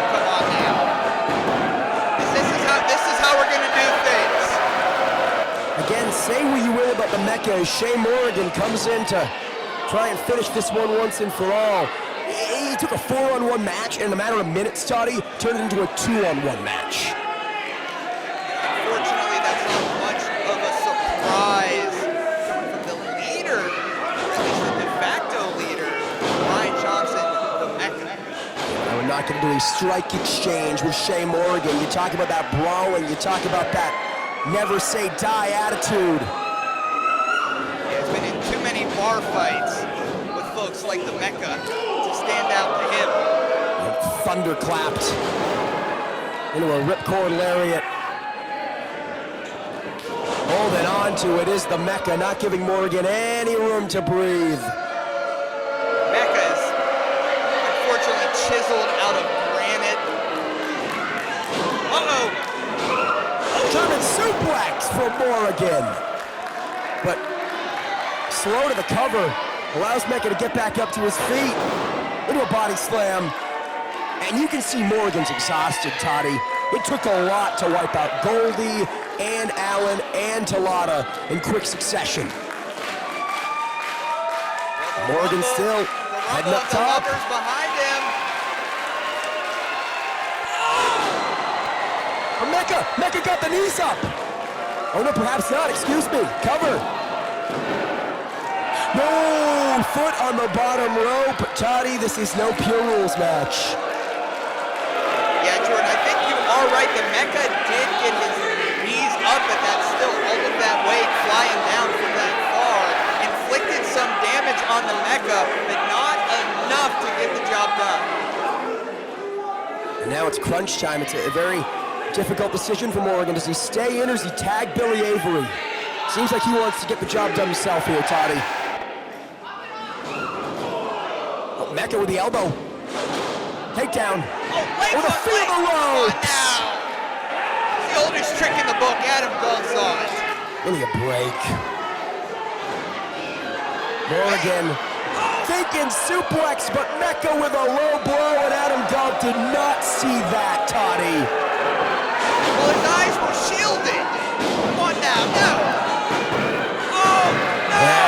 Come on now. This is how we're gonna do things. Again, say what you will about the Mecca as Shea Morrigan comes in to try and finish this one once and for all. He took a 4-on-1 match and in a matter of minutes, Toddy, turned it into a 2-on-1 match. Unfortunately, that's not much of a surprise from the leader, or at least the de facto leader, Ryan Johnson, the Mecca. Now we're not going to do a strike exchange with Shea Morrigan. You talk about that brawling, you talk about that never say die attitude. He's been in too many bar fights with folks like the Mecca to stand out to him. And thunderclapped into a ripcord lariat. Holding on to it is the Mecca, not giving Morrigan any room to breathe. Mecca is unfortunately chiseled out of granite. Uh-oh! German suplex for Morrigan. But slow to the cover, allows Mecca to get back up to his feet, into a body slam. And you can see Morrigan's exhausted, Toddy. It took a lot to wipe out Goldie and Allen and Talotta in quick succession. Morrigan still heading up top. The lovers behind him. Mecca got the knees up. Oh no, perhaps not, excuse me. Cover. No, foot on the bottom rope. Toddy, this is no pure rules match. Yeah, Jordan, I think you are right. The Mecca did get his knees up, but that's still all of that weight flying down from that far. Inflicted some damage on the Mecca, but not enough to get the job done. And now it's crunch time. It's a very difficult decision for Morrigan. Does he stay in or does he tag Billy Avery? Seems like he wants to get the job done himself here, Toddy. Oh, Mecca with the elbow. Takedown. Oh, with a field of ropes. Now. The oldest trick in the book. Adam Gold saw it. Give me a break. Morrigan thinking suplex, but Mecca with a low blow, and Adam Gold did not see that, Toddy. Well, his eyes were shielded. Come on now, no. Oh, no!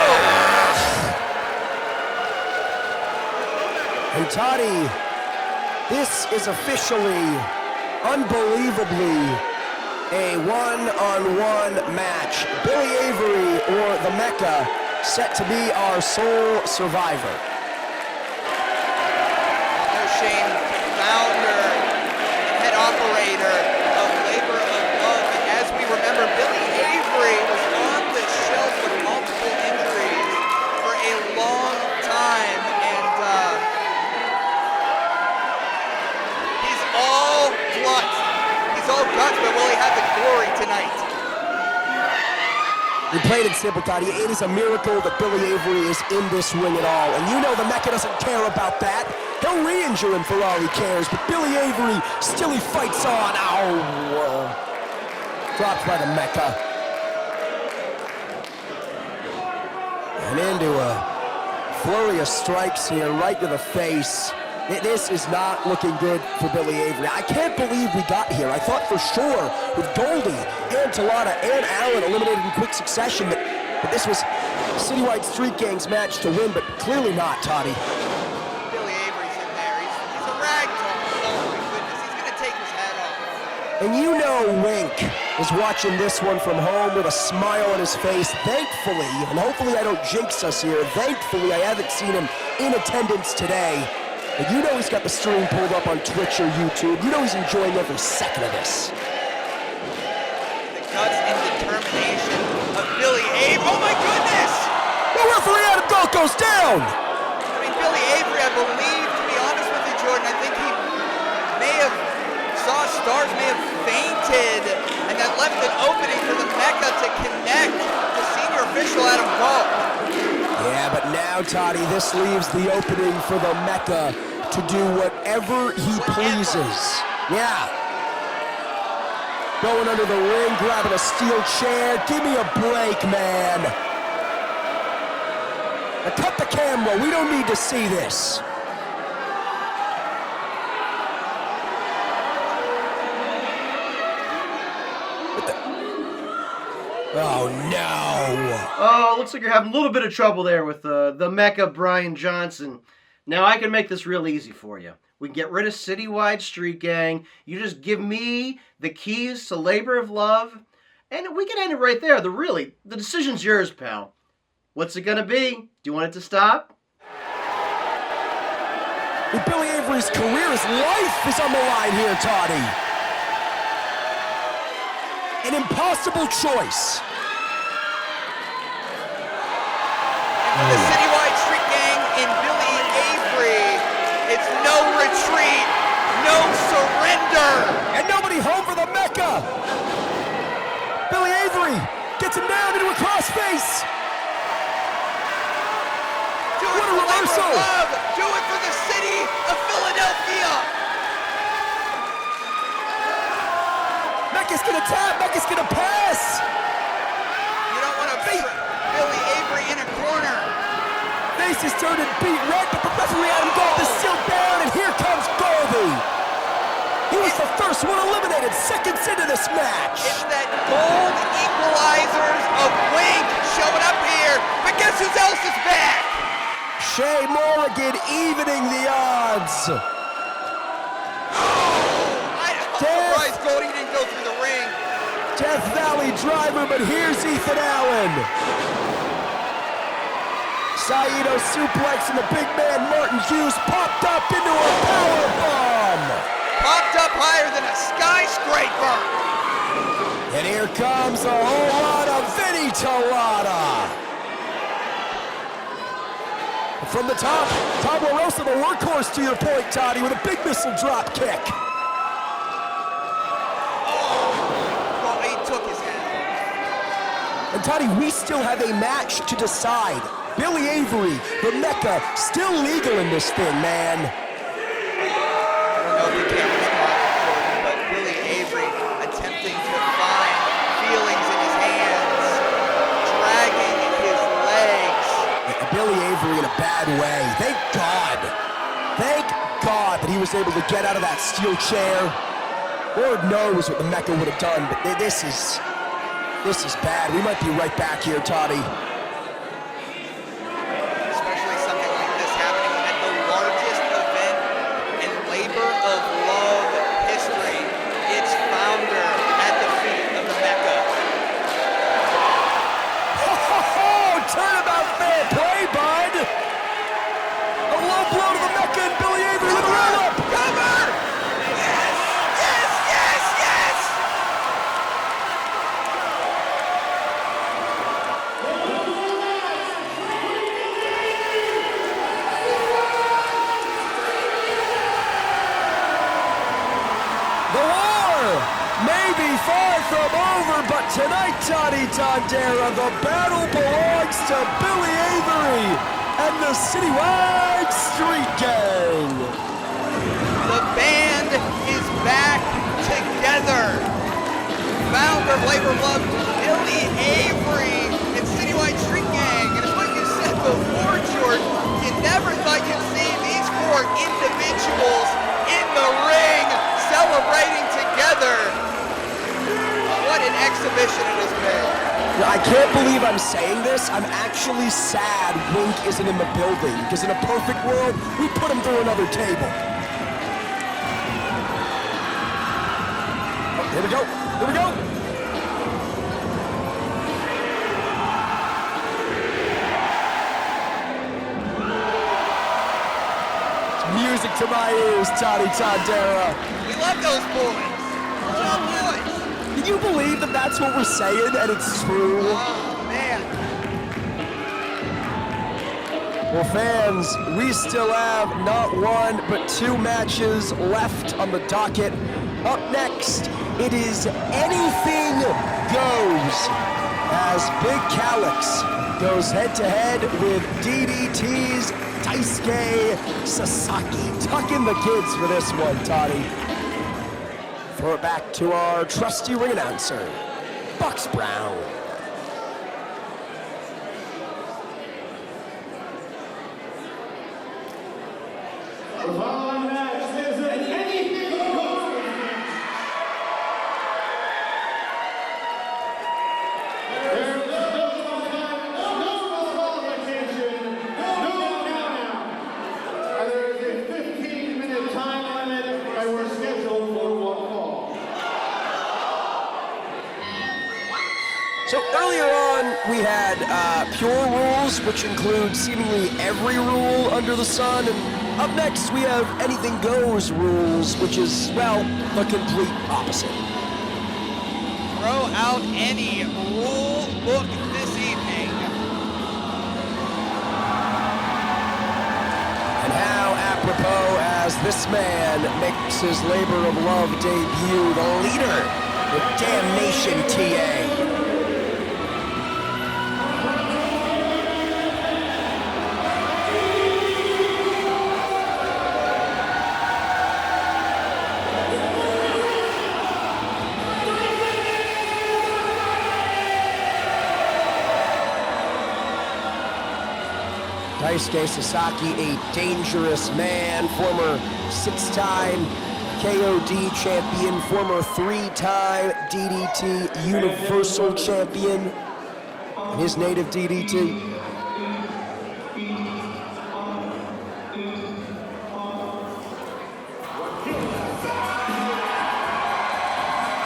And Toddy, this is officially, unbelievably, a one-on-one match. Billy Avery or the Mecca set to be our sole survivor. No shame, founder and head operator of Labor of Love. And as we remember, Billy Avery was on the shelf with multiple injuries for a long time. And he's all guts. He's all guts, but will he have the glory tonight? We played it simple, Toddy. It is a miracle that Billy Avery is in this ring at all. And you know the Mecca doesn't care about that. He'll re-injure him for all he cares, but Billy Avery still he fights on. Ow! Dropped by the Mecca. And into a flurry of strikes here, right to the face. This is not looking good for Billy Avery. I can't believe we got here. I thought for sure with Goldie and Talotta and Allen eliminated in quick succession that this was Citywide Street Gang's match to win, but clearly not, Toddy. Billy Avery's in there. He's a ragdoll. Oh my goodness, he's gonna take his hat off. And you know Wink is watching this one from home with a smile on his face. Thankfully, and hopefully I don't jinx us here, thankfully I haven't seen him in attendance today. And you know he's got the stream pulled up on Twitch or YouTube. You know he's enjoying every second of this. The guts and determination of Billy Avery. Oh my goodness! The referee Adam Gold goes down! I mean, Billy Avery, I believe, to be honest with you, Jordan, I think he may have saw stars, may have fainted, and that left an opening for the Mecca to connect to senior official Adam Gold. Yeah, but now, Toddy, this leaves the opening for the Mecca to do whatever he pleases. Yeah. Going under the ring, grabbing a steel chair. Give me a break, man. Now cut the camera. We don't need to see this. Oh, no. Oh, looks like you're having a little bit of trouble there with the Mecca Brian Johnson. Now, I can make this real easy for you. We can get rid of Citywide Street Gang. You just give me the keys to Labor of Love, and we can end it right there. The decision's yours, pal. What's it going to be? Do you want it to stop? With Billy Avery's career, his life is on the line here, Toddy. An impossible choice. And for the Citywide Street Gang in Billy Avery, it's no retreat, no surrender. And nobody home for the Mecca. Billy Avery gets him down into a crossface. Do it for Labor of Love. Do it for the city of Philadelphia. Mecca's gonna tap, Mecca's gonna pass. You don't want to beat Billy Avery in a corner. Face is turned and beat red, but the referee Adam Gold is still down, and here comes Goldie. He was the first one eliminated seconds into this match. It's that gold equalizers of Wink showing up here, but guess who else is back? Shea Morrigan evening the odds. I'm surprised Goldie didn't go through the ring. Death Valley driver, but here's Ethan Allen. Saito suplex and the big man Martin Hughes popped up into a power bomb. Popped up higher than a skyscraper. And here comes a whole lot of Vinny Talotta. from the top. LaRosa, the workhorse to your point, Toddy, with a big missile drop kick. Oh, he took his head. And Toddy, we still have a match to decide. Billy Avery, the Mecca, still legal in this thing, man. I don't know if the camera's caught Jordan, but Billy Avery attempting to find feelings in his hands, dragging his legs. Billy Avery in a bad way. Thank God that he was able to get out of that steel chair. Lord knows what the Mecca would have done, but this is bad. We might be right back here, Toddy. Especially something like this happening at the largest event in labor of love history. Its founder at the feet of the Mecca. Turnabout fair play, bud. A low blow to the Mecca and Billy Avery with a roll-up. Cover! Yes! Yes! Yes! Yes! The war may be far from over, but tonight, Toddy Tondera, the battle belongs to Billy Avery and the Citywide Street Gang. The band is back together. Founder of Labor of Love, Billy Avery and Citywide Street Gang. And it's what you said before, Jordan. You never thought you'd see these four individuals in the ring celebrating together. What an exhibition it has been. I can't believe I'm saying this. I'm actually sad Wink isn't in the building, because in a perfect world, we put him through another table. Oh, here we go. Here we go. It's music to my ears, Toddy Tondera. We love those boys. Love boys. Can you believe that that's what we're saying and it's true? Oh, man. Well, fans, we still have not one but two matches left on the docket. Up next, it is anything goes as Big Callux goes head-to-head with DDT's Daisuke Sasaki. Tuck in the kids for this one, Toddy. Throw it back to our trusty ring announcer, Bucks Brown. The following match is an anything goes match. There is no qualification, no count-out. And there is a 15-minute time limit, and we're scheduled for one fall. So earlier on, we had pure rules, which include seemingly every rule under the sun, and up next we have anything goes rules, which is, well, the complete opposite. Throw out any rule book this evening. And how apropos as this man makes his labor of love debut, the leader of Damnation TA. Daisuke Sasaki, a dangerous man, former 6-time KOD champion, former 3-time DDT Universal champion, in his native DDT.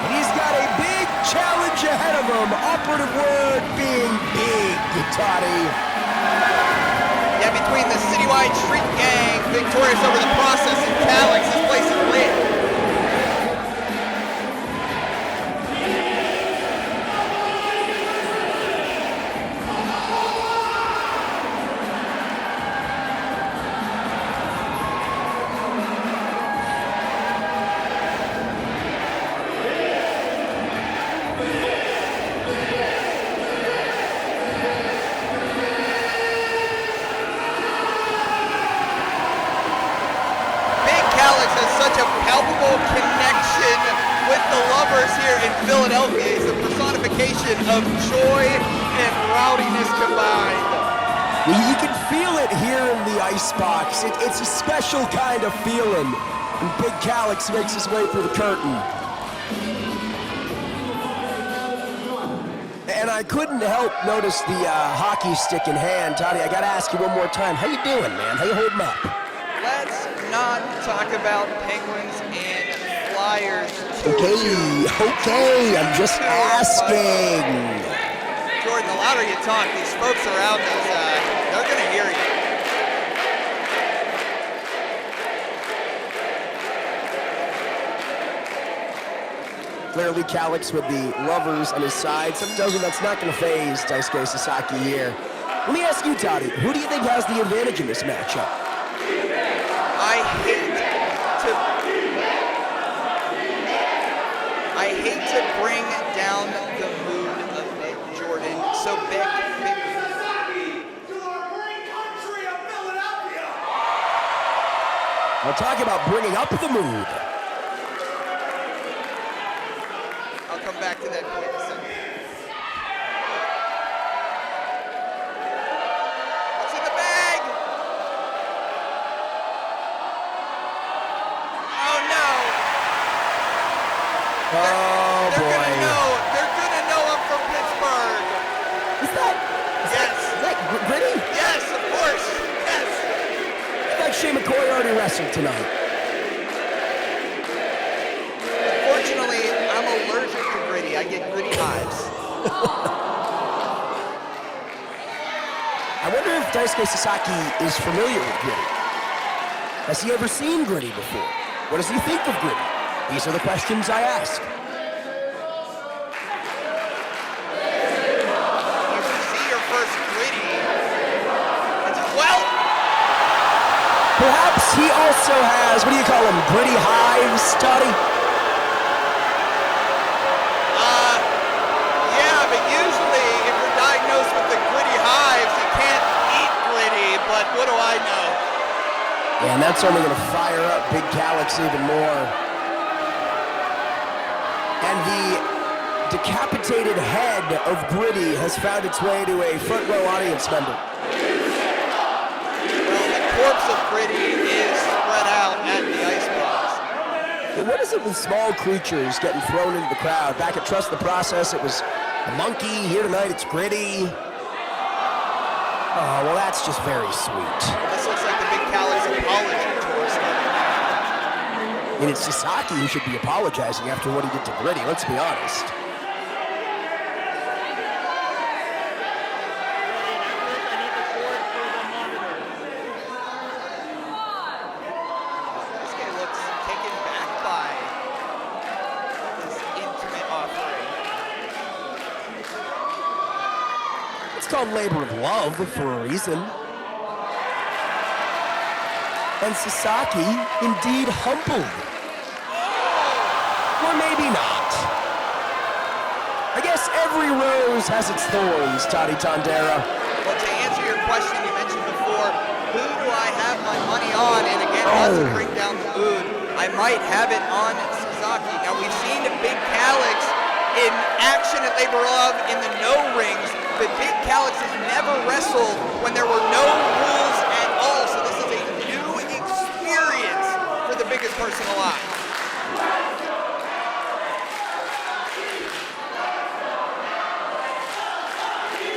And he's got a big challenge ahead of him, operative word being big, Toddy. Yeah, between the Citywide Street Gang, victorious over the process, and Callux, this place is lit. Videographers here in Philadelphia. He's the personification of joy and rowdiness combined. You can feel it here in the Icebox. It's a special kind of feeling when Big Callux makes his way through the curtain. And I couldn't help notice the hockey stick in hand. Toddy, I gotta ask you one more time. How you doing, man? How you holding up? Let's not talk about Penguins and Flyers. Okay, I'm just asking. Jordan, the louder you talk, these folks around us, they're gonna hear you. Clearly, Callux with the lovers on his side. Something tells me that's not going to faze Daisuke Sasaki here. Let me ask you, Toddy, who do you think has the advantage in this matchup? I hate to bring down the mood of Jordan. So big. We'll talk about bringing up the mood. I'll come back to that point in a second. What's in the bag? Oh no! They're boy. gonna know. They're gonna know I'm from Pittsburgh. Is that Brady? Yes, of course. Yes. I thought Shea McCoy already wrestled tonight. Unfortunately, I'm allergic to Brady. I get gritty hives. I wonder if Daisuke Sasaki is familiar with Gritty. Has he ever seen Gritty before? What does he think of Gritty? These are the questions I ask. You see your first Gritty. Well, Perhaps he also has, what do you call them, Gritty hives, Toddy? yeah, but usually if you're diagnosed with the gritty hives, you can't eat gritty, but what do I know? Yeah, and that's only going to fire up Big Callux even more. And the decapitated head of Gritty has found its way to a front row audience member. Well, the corpse of Brady is spread out at the Icebox. And what is it with small creatures getting thrown into the crowd? Back at Trust the Process, it was a monkey. Here tonight, it's Gritty. Oh, well, that's just very sweet. This looks like the Big Callux apology tour starting now. And it's Sasaki who should be apologizing after what he did to Gritty, let's be honest. This guy looks taken back by this intimate offering. It's called labor of love for a reason. And Sasaki indeed humbled. Or maybe not. I guess every rose has its thorns, Toddy Tondera. Well, to answer your question you mentioned before, who do I have my money on? And again, not to bring down the mood, I might have it on Sasaki. Now, we've seen Big Callux in action at Labor Love in the no rings, but Big Callux has never wrestled when there were no rules at all. So this is a new experience for the biggest person alive.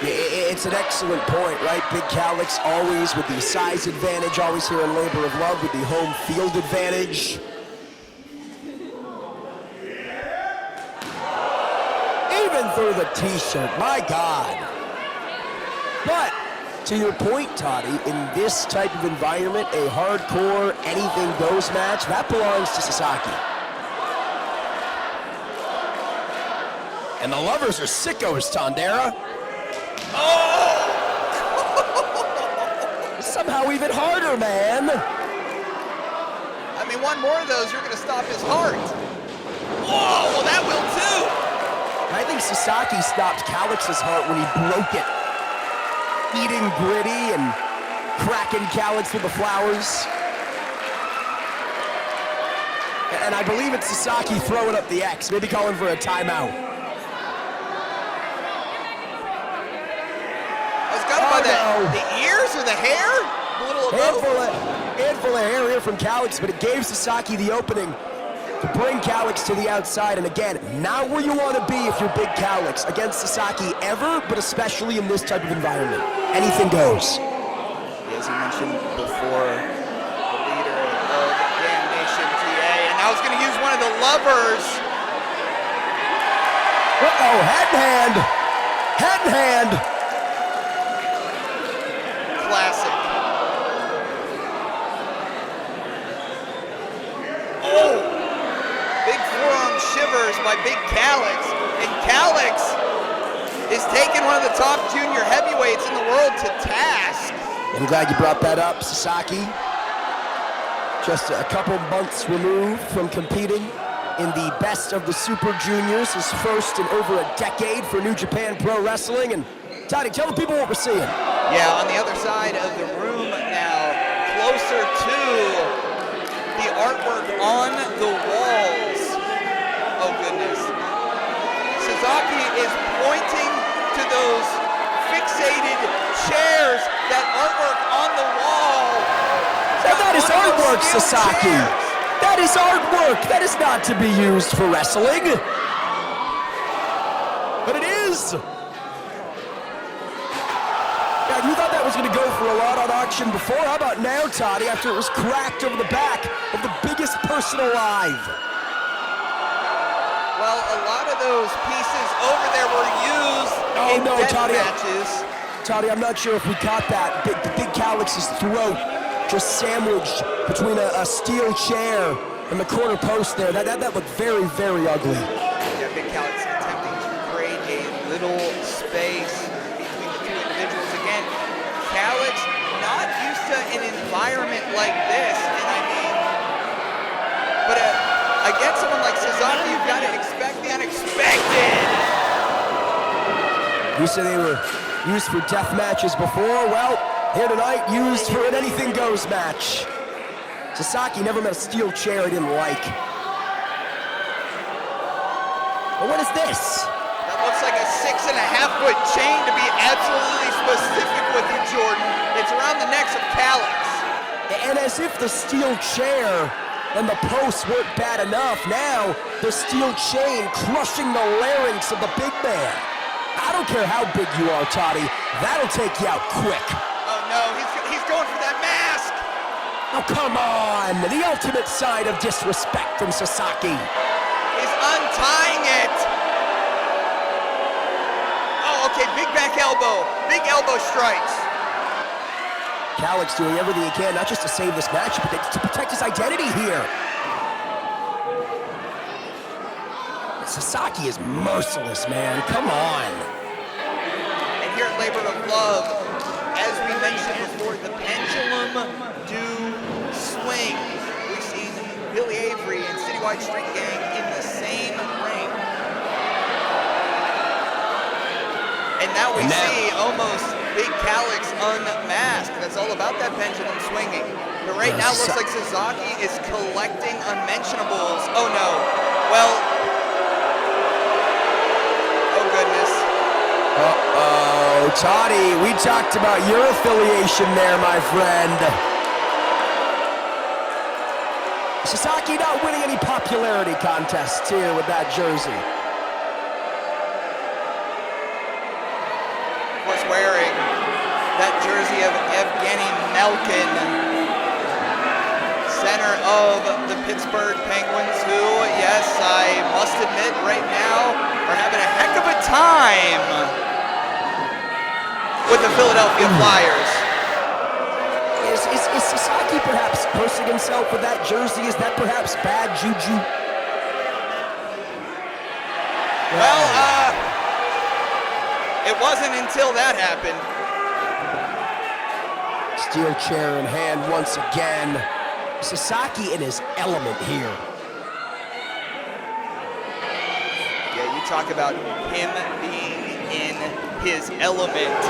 It's an excellent point, right? Big Callux always with the size advantage, always here in Labor of Love with the home field advantage. Even through the t-shirt, my God. But, to your point, Toddy, in this type of environment, a hardcore anything goes match, that belongs to Sasaki. And the lovers are sickos, Tondera. Oh! Somehow even harder, man. I mean, one more of those, you're going to stop his heart. Whoa, well, that will too. I think Sasaki stopped Callux's heart when he broke it. Eating Gritty and cracking Callux with the flowers. And I believe it's Sasaki throwing up the X, maybe calling for a timeout. I was got by the ears or the hair? A little of both. Handful of hair here from Callux, but it gave Sasaki the opening to bring Callux to the outside. And again, not where you want to be if you're big Callux against Sasaki ever, but especially in this type of environment. Anything goes. As you mentioned before, the leader of Damnation TA, and now he's going to use one of the lovers. Uh-oh, head in hand. Head in hand. Classic. Oh! Big forearm shivers by Big Callux, and Callux is taking one of the top junior heavyweights in the world to task. I'm glad you brought that up, Sasaki. Just a couple months removed from competing in the Best of the Super Juniors, his first in over a decade for New Japan Pro Wrestling. And Toddy, tell the people what we're seeing. Yeah, on the other side of the room now, closer to the artwork on the walls. Oh goodness. Sasaki is pointing to those fixated chairs, that artwork on the wall. Now that is artwork, Sasaki. That is artwork. That is not to be used for wrestling. But it is. God, you thought that was going to go for a lot on auction before. How about now, Toddy, after it was cracked over the back of the biggest person alive? Well, a lot of those pieces over there were used in death matches. Toddy, I'm not sure if we caught that. Big Callux's throat just sandwiched between a steel chair and the corner post there. That looked very, very ugly. Yeah, Big Callux attempting to create a little space between the two individuals. Again, Callux not used to an environment like this, and I mean, but against someone like Sasaki, you've got to expect the unexpected. You said they were used for death matches before. Well, here tonight, used for an anything goes match. Sasaki never met a steel chair he didn't like. But what is this? That looks like a 6.5-foot chain, to be absolutely specific with you, Jordan. It's around the necks of Callux. And as if the steel chair and the posts weren't bad enough, now the steel chain crushing the larynx of the big man. I don't care how big you are, Toddy. That'll take you out quick. Oh no, he's going for that mask. Oh, come on. The ultimate sign of disrespect from Sasaki. He's untying it. Oh, okay, big back elbow. Big elbow strikes. Callux doing everything he can, not just to save this match, but to protect his identity here. Sasaki is merciless, man. Come on. And here at Labor of Love, as we mentioned before, the pendulum do swing. We've seen Billy Avery and Citywide Street Gang in the same ring. And now we see almost Big Callux unmasked. That's all about that pendulum swinging. But right now, it looks like Sasaki is collecting unmentionables. Oh no. Well, oh goodness. Uh-oh, Toddy, we talked about your affiliation there, my friend. Sasaki not winning any popularity contests here with that jersey. Was wearing that jersey of Evgeny Malkin, center of the Pittsburgh Penguins, who, yes, I must admit right now, are having a heck of a time with the Philadelphia Flyers. Is Sasaki perhaps cursing himself with that jersey? Is that perhaps bad juju? Well, it wasn't until that happened. Steel chair in hand once again. Sasaki in his element here. Yeah, you talk about him being in his element.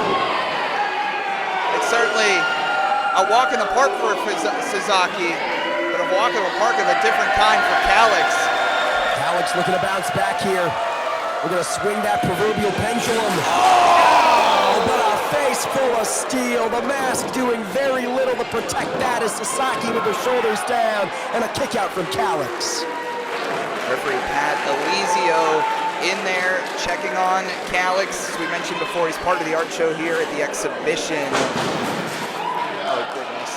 It's certainly a walk in the park for Sasaki, but walk in the park of a different kind for Callux. Callux looking to bounce back here. We're gonna swing that proverbial pendulum. Oh, but a face full of steel. The mask doing very little to protect that as Sasaki with her shoulders down and a kick out from Callux. Referee Pat Elizio in there checking on Callux. As we mentioned before, he's part of the art show here at the exhibition. Oh, goodness.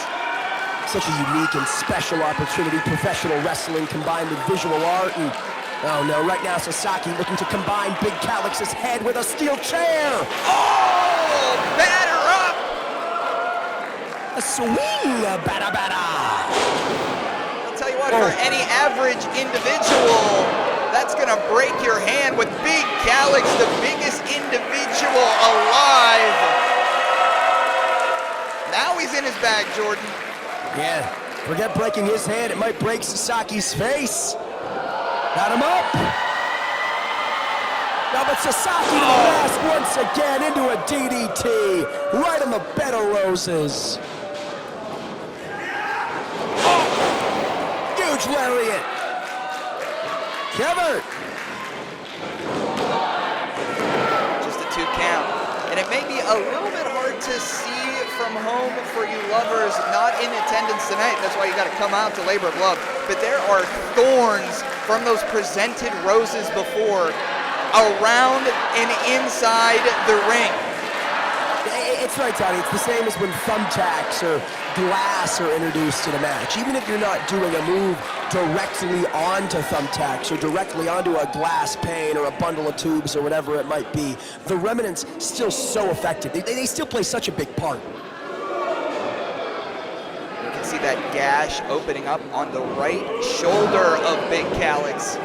Such a unique and special opportunity. Professional wrestling combined with visual art. And oh no, right now Sasaki looking to combine Big Callux's head with a steel chair. Oh, batter up! A swing, bada bada. I'll tell you what, for any average individual, that's gonna break your hand with Big Callux, the biggest individual alive. Now he's in his bag, Jordan. Yeah, forget breaking his hand, it might break Sasaki's face. Got him up. Now but Sasaki to the mask once again into a DDT. Right on the bed of roses. Huge lariat. Covered. Just a 2 count. And it may be a little bit hard to see from home for you lovers not in attendance tonight. That's why you got to come out to Labor of Love. But there are thorns from those presented roses before around and inside the ring. It's right, Tony. It's the same as when thumbtacks or glass are introduced to the match. Even if you're not doing a move directly onto thumbtacks or directly onto a glass pane or a bundle of tubes or whatever it might be, the remnants still so effective. They still play such a big part. You can see that gash opening up on the right shoulder of Big Callux.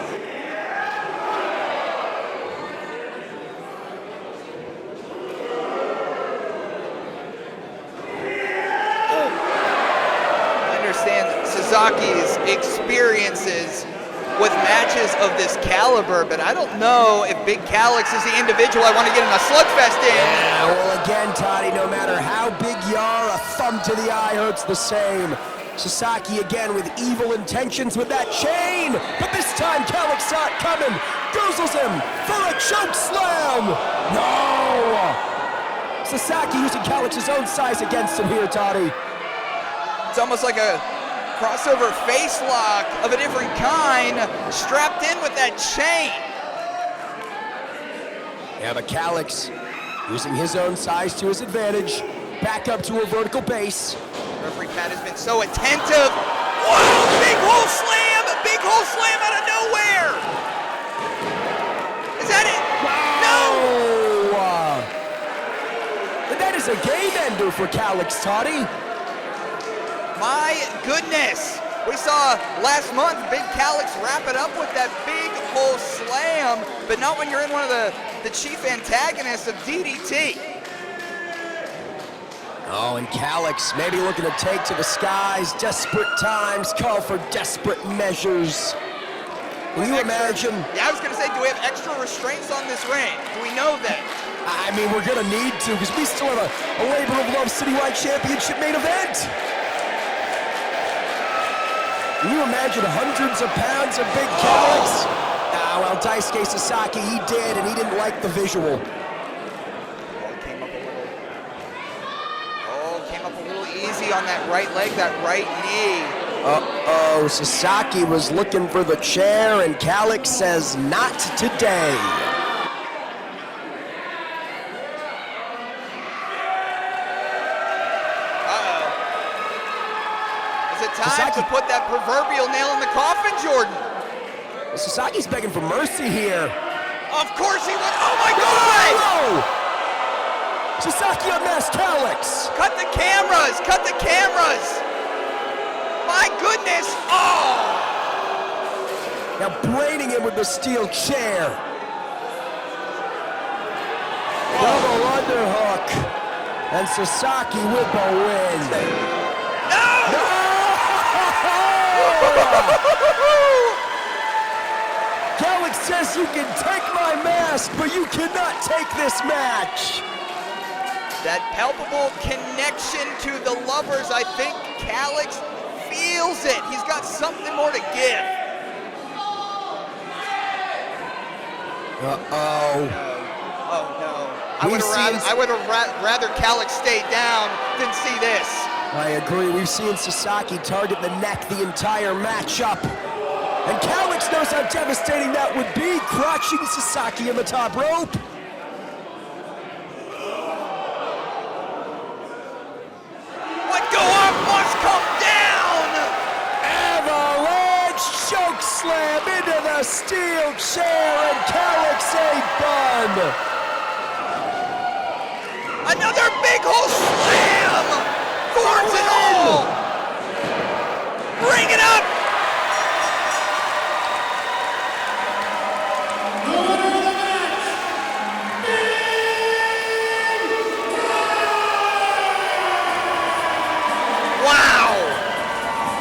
Sasaki's experiences with matches of this caliber, but I don't know if Big Callux is the individual I want to get in a slugfest in. Yeah, well again, Toddy, no matter how big you are, a thumb to the eye hurts the same. Sasaki again with evil intentions with that chain, but this time Callux saw it coming, goozles him for a choke slam. No! Sasaki using Callux's own size against him here, Toddy. It's almost like a crossover face lock of a different kind, strapped in with that chain. Yeah, but Callux using his own size to his advantage, back up to a vertical base. Referee Pat has been so attentive. Wow, big hole slam out of nowhere. Is that it? Wow. No! And that is a game ender for Callux, Toddy. My goodness. We saw last month Big Callux wrap it up with that big hole slam, but not when you're in one of the chief antagonists of DDT. Oh, and Callux maybe looking to take to the skies. Desperate times call for desperate measures. Can you imagine? Yeah, I was going to say, do we have extra restraints on this ring? Do we know that? I mean, we're going to need to, because we still have a Labor of Love Citywide Championship main event. Can you imagine hundreds of pounds of Big Callux? Ah, well, Daisuke Sasaki, he did, and he didn't like the visual. Came up a little easy on that right leg, that right knee. Uh-oh, Sasaki was looking for the chair, and Callux says, not today. Time to put that proverbial nail in the coffin, Jordan. Sasaki's begging for mercy here. Of course he would. Oh my God! No! Sasaki unmasked Callux. Cut the cameras! Cut the cameras! My goodness! Oh! Now braining him with the steel chair. Double underhook. And Sasaki with the win. No! Callux says you can take my mask, but you cannot take this match. That palpable connection to the lovers, I think Callux feels it. He's got something more to give. Uh-oh. Oh no. I We've would have rather Callux stay down than see this. I agree. We've seen Sasaki target the neck the entire matchup. And Callux knows how devastating that would be, crushing Sasaki in the top rope. What go up must come down! Avalanche choke slam into the steel chair, and Callux ain't done. Another big hole slam! Cords and all! Bring it up! Wow!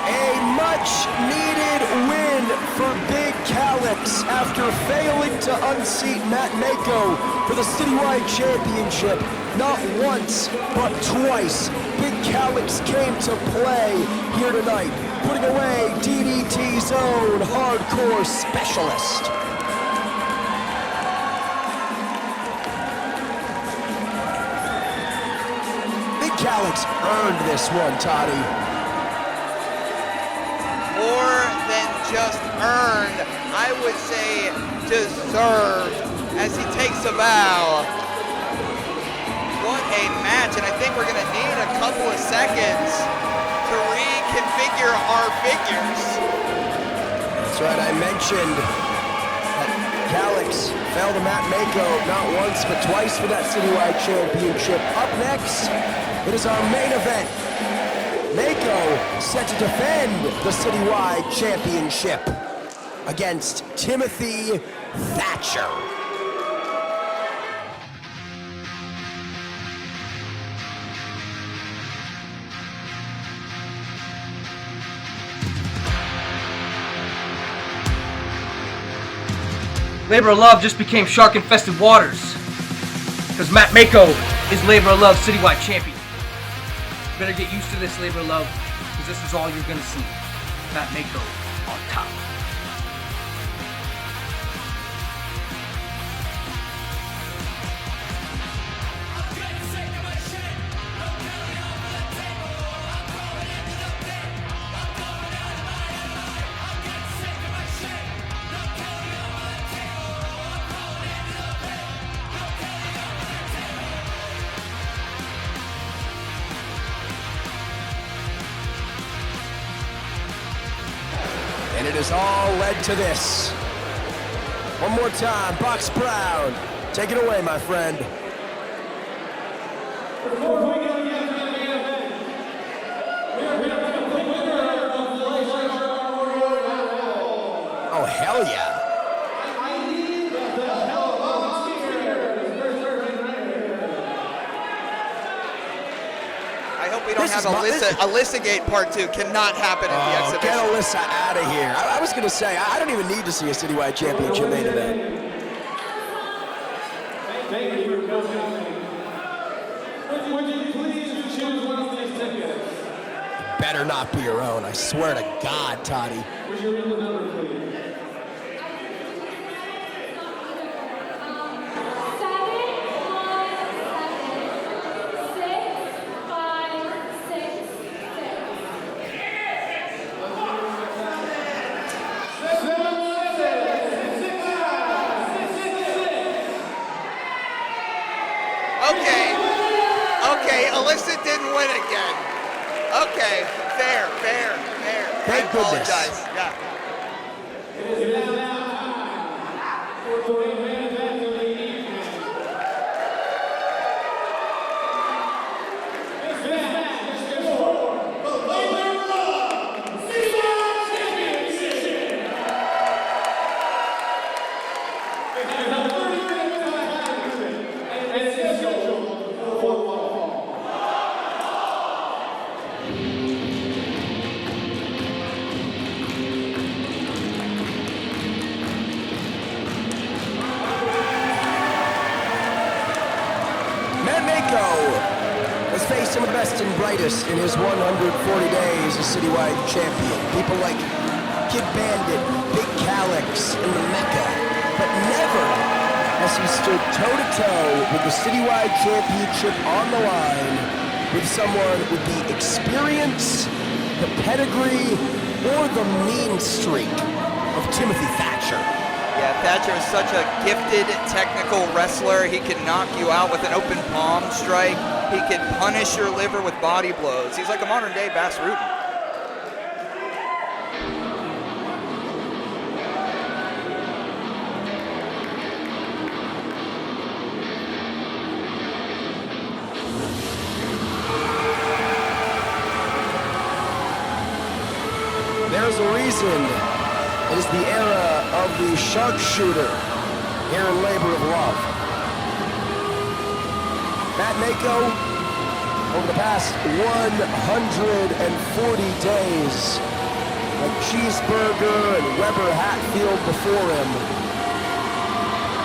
A much-needed win for Big Callux after failing to unseat Matt Mako for the Citywide Championship. Not once, but twice, Big Callux came to play here tonight, putting away DDT's own hardcore specialist. Big Callux earned this one, Toddy. More than just earned, I would say deserved, as he takes a bow. What a match, and I think we're gonna need a couple of seconds to reconfigure our figures. That's right, I mentioned that Callux fell to Matt Mako not once but twice for that Citywide Championship. Up next, it is our main event. Mako set to defend the Citywide Championship against Timothy Thatcher. Labor of Love just became shark-infested waters. Because Matt Mako is Labor of Love Citywide Champion. Better get used to this, Labor of Love, because this is all you're going to see. Matt Mako on top. And it has all led to this. One more time, Box Brown. Take it away, my friend. Before we go yet to the main event, we are going to pick the winner of the Oh, hell yeah. I need the hell I hope we don't This have is Alyssa Gate Part 2. Cannot happen in the Oh, exhibition. get Alyssa out of here. I was going to say, I don't even need to see a Citywide Championship main event. Thank you for coming. Would you please choose one of these tickets? Better not be your own, I swear to God, Toddy. Would you read the number, please? 7, 6, 5, 6, 6. Okay, Alyssa didn't win again. Okay, fair. Thank I goodness. apologize. Yeah. It is now time for the main event of the evening. This match is for the Labor of Love Citywide Championship. It is a 30-minute match and it's scheduled for one fall. some of the best and brightest in his 140 days as Citywide champion. People like Kid Bandit, Big Callux, and the Mecca. But never has he stood toe-to-toe with the Citywide championship on the line with someone with the experience, the pedigree, or the mean streak of Timothy Thatcher. Yeah, Thatcher is such a gifted technical wrestler. He can knock you out with an open palm strike. He can punish your liver with body blows. He's like a modern day Bass Rutten. There's a reason it is the era of the sharpshooter here in Labor of Love. Matt Mako, over the past 140 days, like Cheeseburger and Weber Hatfield before him,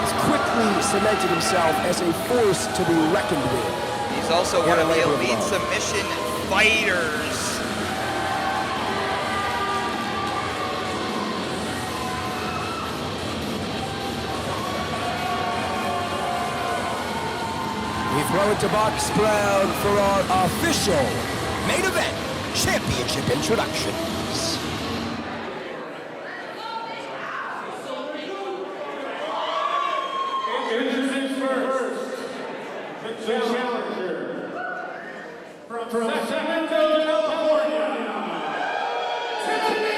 has quickly cemented himself as a force to be reckoned with. He's also one of the elite submission fighters. We throw it to Box Brown for our official main event championship introductions. Introducing first, the challenger from Sacramento, California, Timothy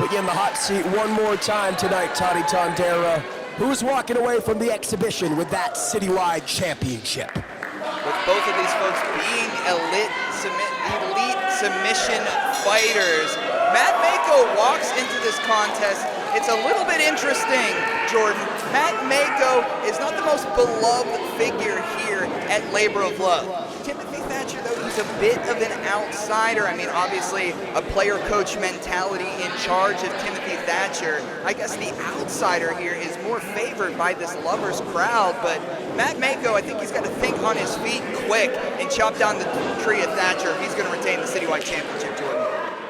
Put you in the hot seat one more time tonight, Toddy Tondera. Who's walking away from the exhibition with that Citywide championship? With both of these folks being elite submission fighters, Matt Mako walks into this contest. It's a little bit interesting, Jordan. Matt Mako is not the most beloved figure here at Labor of Love. Timothy Thatcher, though, he's a bit of an outsider. I mean, obviously, a player-coach mentality in charge of Timothy Thatcher. I guess the outsider here is more favored by this lovers crowd, but Matt Mako, I think he's got to think on his feet quick and chop down the tree of Thatcher if he's going to retain the Citywide Championship, Jordan.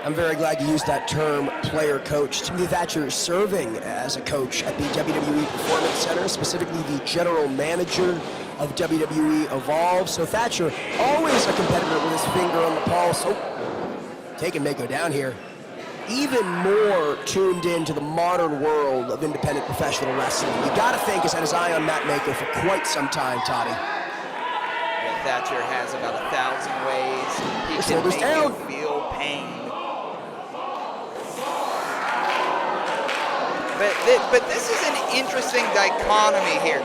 I'm very glad you used that term, player coach. Timothy Thatcher is serving as a coach at the WWE Performance Center, specifically the general manager of WWE Evolve. So Thatcher, always a competitor with his finger on the pulse. Oh, taking Mako down here. Even more tuned in to the modern world of independent professional wrestling. You gotta think he's had his eye on Matt Mako for quite some time, Toddy. Yeah, Thatcher has about 1,000 ways he can make you feel pain. But this is an interesting dichotomy here.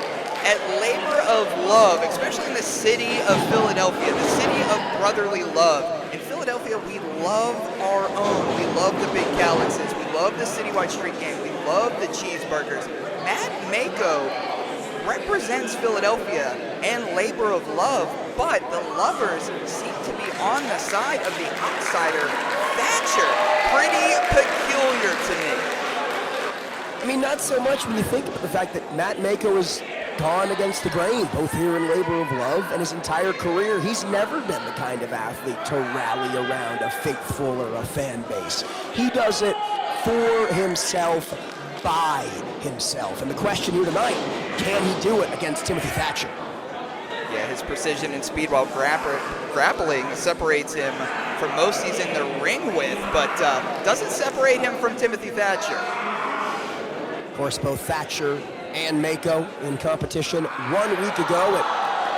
At Labor of Love, especially in the city of Philadelphia, the city of brotherly love. In Philadelphia, we love our own. We love the Big Calyxes. We love the Citywide Street Game. We love the Cheeseburgers. Matt Mako represents Philadelphia and Labor of Love, but the lovers seem to be on the side of the outsider, Thatcher. Pretty peculiar to me. I mean, not so much when you think about the fact that Matt Mako is gone against the grain, both here in Labor of Love and his entire career. He's never been the kind of athlete to rally around a faithful or a fan base. He does it for himself, by himself. And the question here tonight, can he do it against Timothy Thatcher? Yeah, his precision and speed while grappling separates him from most he's in the ring with, but doesn't separate him from Timothy Thatcher. Of course, both Thatcher and Mako in competition 1 week ago at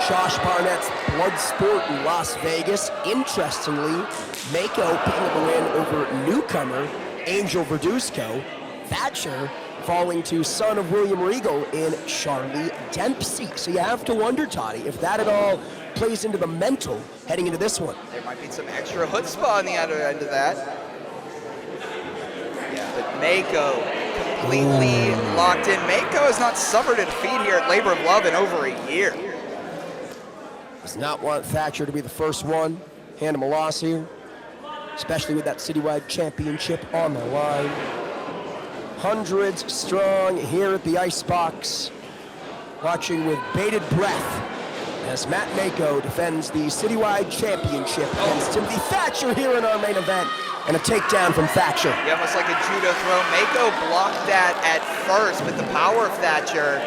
Josh Barnett's Bloodsport in Las Vegas. Interestingly, Mako picking up a win over newcomer Angel Verduzco. Thatcher falling to son of William Regal in Charlie Dempsey. So you have to wonder, Toddy, if that at all plays into the mental heading into this one. There might be some extra chutzpah on the other end of that. Yeah, but Mako completely locked in. Mako has not suffered a defeat here at Labor of Love in over a year. Does not want Thatcher to be the first one. Hand him a loss here, especially with that Citywide Championship on the line. Hundreds strong here at the Icebox, watching with bated breath as Matt Mako defends the Citywide Championship against Timothy Thatcher here in our main event, and a takedown from Thatcher. Yeah, almost like a judo throw. Mako blocked that at first, but the power of Thatcher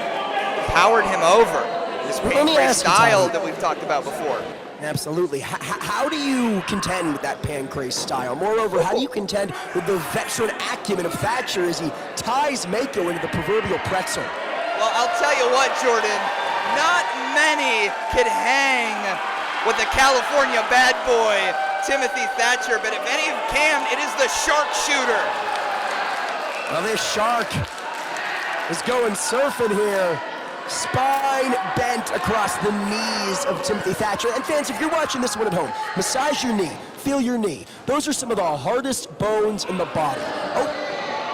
powered him over. This pancrase style that we've talked about before. Absolutely. How do you contend with that pancrase style? Moreover, how do you contend with the veteran acumen of Thatcher as he ties Mako into the proverbial pretzel? Well, I'll tell you what, Jordan, not many could hang with the California bad boy, Timothy Thatcher, but if any can, it is the sharpshooter. Well, this shark is going surfing here. Spine bent across the knees of Timothy Thatcher. And fans, if you're watching this one at home, massage your knee, feel your knee. Those are some of the hardest bones in the body. Oh,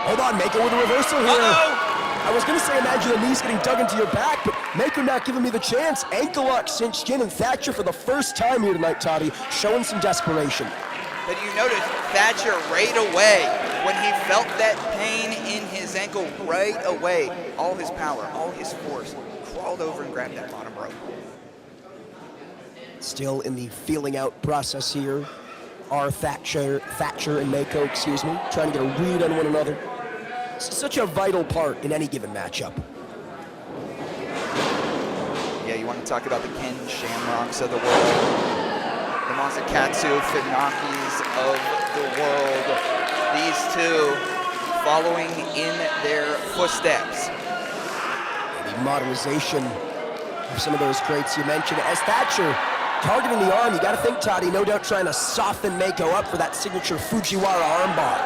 hold on, Mako with a reversal here. I was gonna say, imagine the knees getting dug into your back, but Mako not giving me the chance. Ankle lock cinched in, and Thatcher for the first time here tonight, Toddy, showing some desperation. But you notice Thatcher right away, when he felt that pain in his ankle right away, all his power, all his force, crawled over and grabbed that bottom rope. Still in the feeling out process here are Thatcher and Mako, excuse me, trying to get a read on one another. It's such a vital part in any given matchup. Yeah, you want to talk about the Ken Shamrocks of the world, the Masakatsu Funakis of the world. These two following in their footsteps. The modernization of some of those greats you mentioned. As Thatcher targeting the arm, you got to think, Toddy, no doubt trying to soften Mako up for that signature Fujiwara armbar.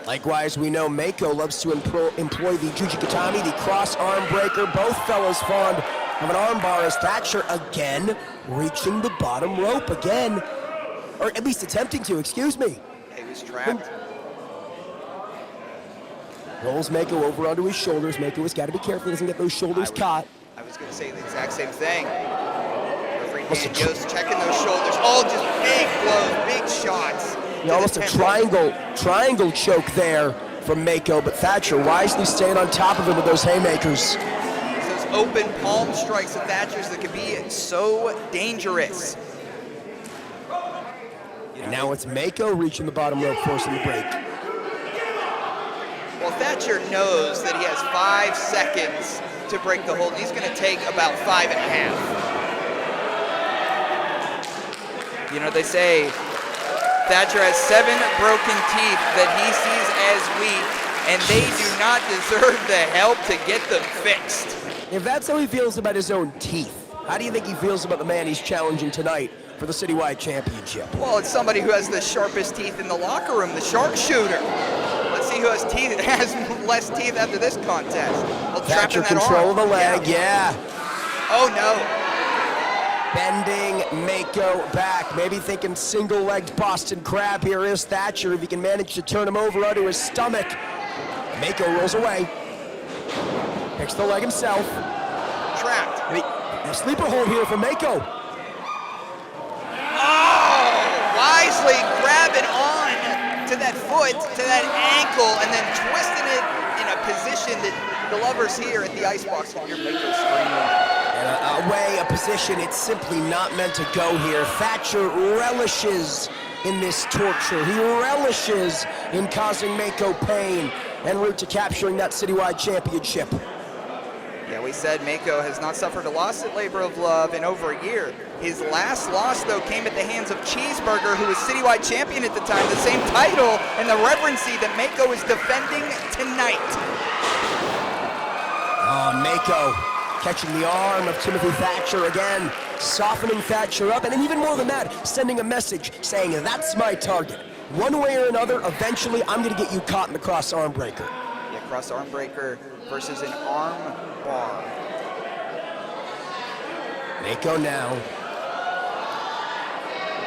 Likewise, we know Mako loves to employ the Jujikatami, the cross arm breaker. Both fellas fond of an armbar as Thatcher again reaching the bottom rope again. Or at least attempting to, excuse me. He was trapped. Rolls Mako over onto his shoulders. Mako has got to be careful he doesn't get those shoulders caught. I was going to say the exact same thing. Referee Dan Yost checking those shoulders. All just big blows, big shots. Almost a triangle choke there from Mako, but Thatcher wisely staying on top of him with those haymakers. Those open palm strikes of Thatcher's that could be so dangerous. And now it's Mako reaching the bottom rope, forcing the break. Well, Thatcher knows that he has 5 seconds to break the hold. He's going to take about 5.5. You know, they say Thatcher has 7 broken teeth that he sees as weak, and they do not deserve the help to get them fixed. If that's how he feels about his own teeth, how do you think he feels about the man he's challenging tonight for the Citywide Championship? Well, it's somebody who has the sharpest teeth in the locker room, the sharpshooter. Let's see who has less teeth after this contest. Thatcher control of the leg, yeah. Oh no. Bending Mako back, maybe thinking single-legged Boston Crab here is Thatcher if he can manage to turn him over onto his stomach. Mako rolls away, picks the leg himself. Trapped. A sleeper hold here for Mako. Oh, wisely grabbing on to that foot, to that ankle, and then twisting it in a position that the lovers here at the Icebox can hear Mako screaming. A position it's simply not meant to go here. Thatcher relishes in this torture. He relishes in causing Mako pain en route to capturing that Citywide Championship. Yeah, we said Mako has not suffered a loss at Labor of Love in over a year. His last loss, though, came at the hands of Cheeseburger, who was Citywide Champion at the time, the same title and the reverency that Mako is defending tonight. Oh, Mako catching the arm of Timothy Thatcher again, softening Thatcher up, and even more than that, sending a message saying, that's my target. one way or another, eventually I'm going to get you caught in the cross arm breaker. Yeah, cross arm breaker versus an arm bar. Mako now.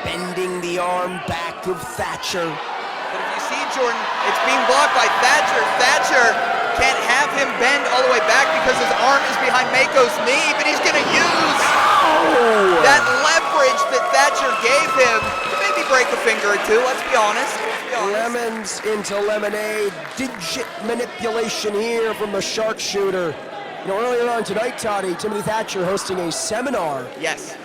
Bending the arm back of Thatcher. But if you see, Jordan, it's being blocked by Thatcher. Thatcher can't have him bend all the way back because his arm is behind Mako's knee, but he's going to use that leverage that Thatcher gave him to maybe break a finger or two, let's be honest. Lemons into lemonade. Digit manipulation here from the sharpshooter. You know, earlier on tonight, Toddy, Timothy Thatcher hosting a seminar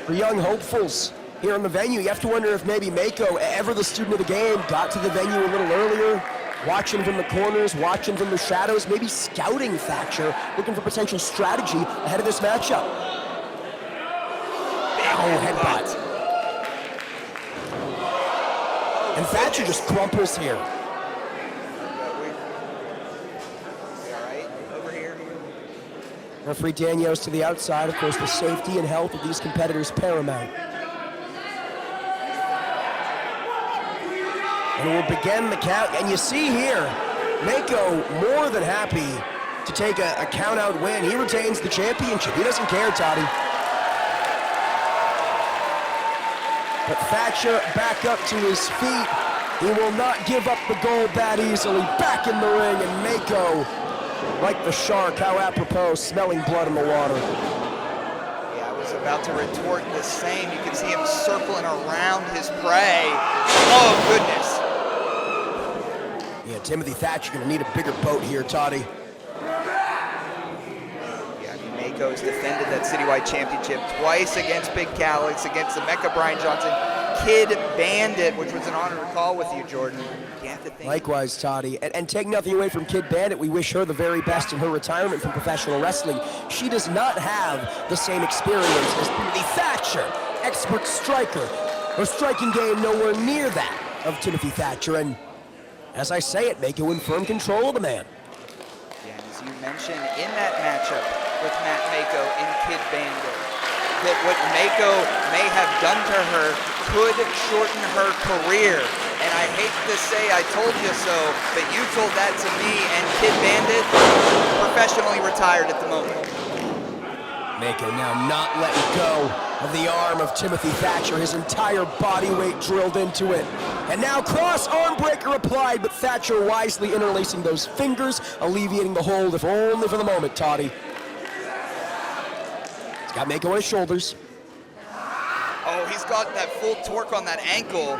for young hopefuls here in the venue. You have to wonder if maybe Mako, ever the student of the game, got to the venue a little earlier, watching from the corners, watching from the shadows, maybe scouting Thatcher, looking for potential strategy ahead of this matchup. Headbutt. And Thatcher just crumples here. Referee Daniels to the outside. Of course, the safety and health of these competitors paramount. And we'll begin the count. And you see here, Mako more than happy to take a count-out win. He retains the championship. He doesn't care, Toddy. But Thatcher back up to his feet. He will not give up the gold that easily. Back in the ring, and Mako, like the shark, how apropos, smelling blood in the water. Yeah, I was about to retort the same. You can see him circling around his prey. Oh, goodness. Yeah, Timothy Thatcher gonna need a bigger boat here, Toddy. Yeah, I mean, Mako's defended that Citywide Championship twice against Big Callux, against the Mecca Brian Johnson, Kid Bandit, which was an honor to call with you, Jordan. You have to think. Likewise, Toddy. And take nothing away from Kid Bandit. We wish her the very best in her retirement from professional wrestling. She does not have the same experience as Timothy Thatcher, expert striker. Her striking game nowhere near that of Timothy Thatcher. And as I say it, Mako in firm control of the man. Yeah, and as you mentioned, in that matchup with Matt Mako and Kid Bandit, that what Mako may have done to her could shorten her career. And I hate to say I told you so, but you told that to me, and Kid Bandit professionally retired at the moment. Mako now not letting go of the arm of Timothy Thatcher, his entire body weight drilled into it. And now cross arm breaker applied, but Thatcher wisely interlacing those fingers, alleviating the hold, if only for the moment, Toddy. He's got Mako on his shoulders. Oh, he's got that full torque on that ankle.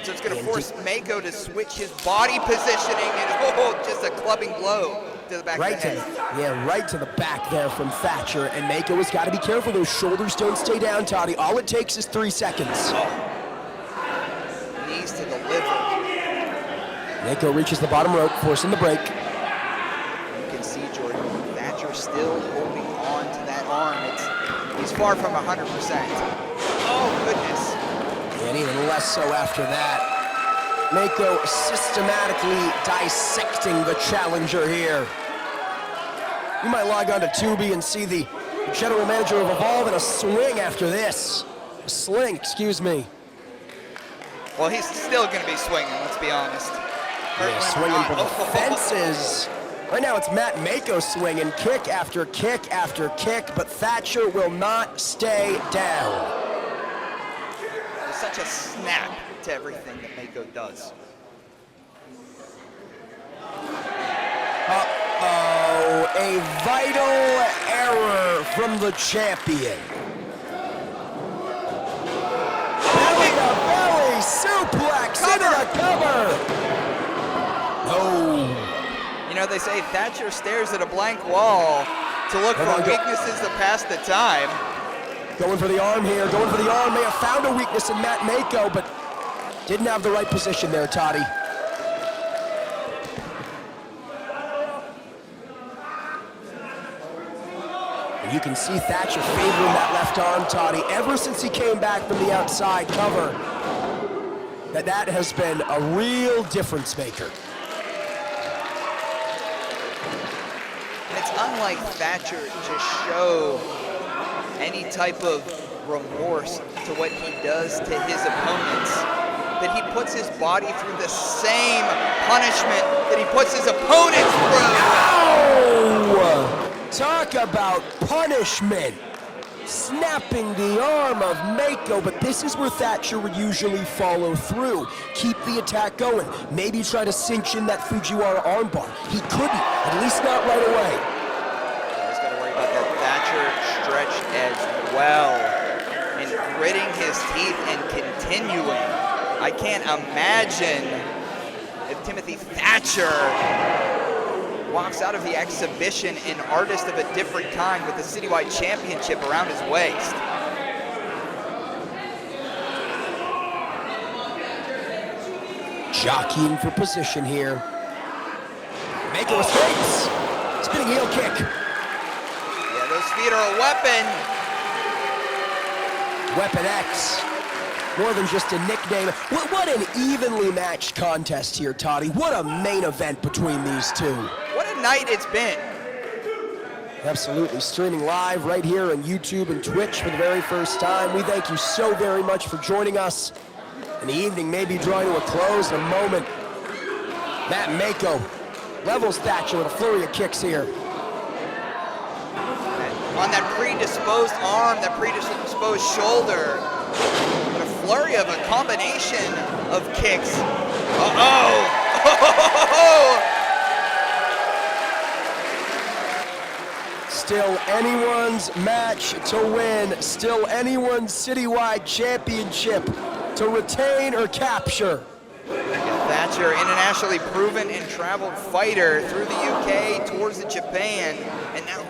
So it's going to force Mako to switch his body positioning, and just a clubbing blow to the back of the head. Right to the back there from Thatcher, and Mako has got to be careful. Those shoulders don't stay down, Toddy. All it takes is 3 seconds. Knees to the liver. Mako reaches the bottom rope, forcing the break. You can see Jordan, Thatcher still holding on to that arm. He's far from 100%. Oh, goodness. And even less so after that. Mako systematically dissecting the challenger here. You might log on to Tubi and see the general manager of Evolve in a swing after this. A sling, excuse me. Well, he's still going to be swinging, let's be honest. Yeah, swinging for the fences. Right now it's Matt Mako swinging, kick after kick after kick, but Thatcher will not stay down. There's such a snap to everything that Mako does. Uh-oh, a vital error from the champion. Belly to belly suplex into the cover. No. You know, they say Thatcher stares at a blank wall to look for weaknesses to pass the time. Going for the arm here, going for the arm. May have found a weakness in Matt Mako, but didn't have the right position there, Toddy. And you can see Thatcher favoring that left arm, Toddy, ever since he came back from the outside cover. That has been a real difference maker. It's unlike Thatcher to show any type of remorse to what he does to his opponents. that he puts his body through the same punishment that he puts his opponent through. Ow! Talk about punishment. Snapping the arm of Mako, but this is where Thatcher would usually follow through. Keep the attack going. Maybe try to cinch in that Fujiwara armbar. He couldn't, at least not right away. He's got to worry about that Thatcher stretch as well. And gritting his teeth and continuing. I can't imagine if Timothy Thatcher walks out of the exhibition an artist of a different kind with the Citywide Championship around his waist. Jockeying for position here. Mako escapes. Spinning heel kick. Yeah, those feet are a weapon. Weapon X. More than just a nickname. What an evenly matched contest here, Toddy. What a main event between these two. What a night it's been. Absolutely. Streaming live right here on YouTube and Twitch for the very first time. We thank you so very much for joining us. And the evening may be drawing to a close in a moment. Matt Mako levels Thatcher with a flurry of kicks here. On that predisposed arm, that predisposed shoulder. But a flurry of a combination of kicks. Still anyone's match to win. Still anyone's Citywide Championship to retain or capture. Thatcher, internationally proven and traveled fighter through the UK towards Japan, and now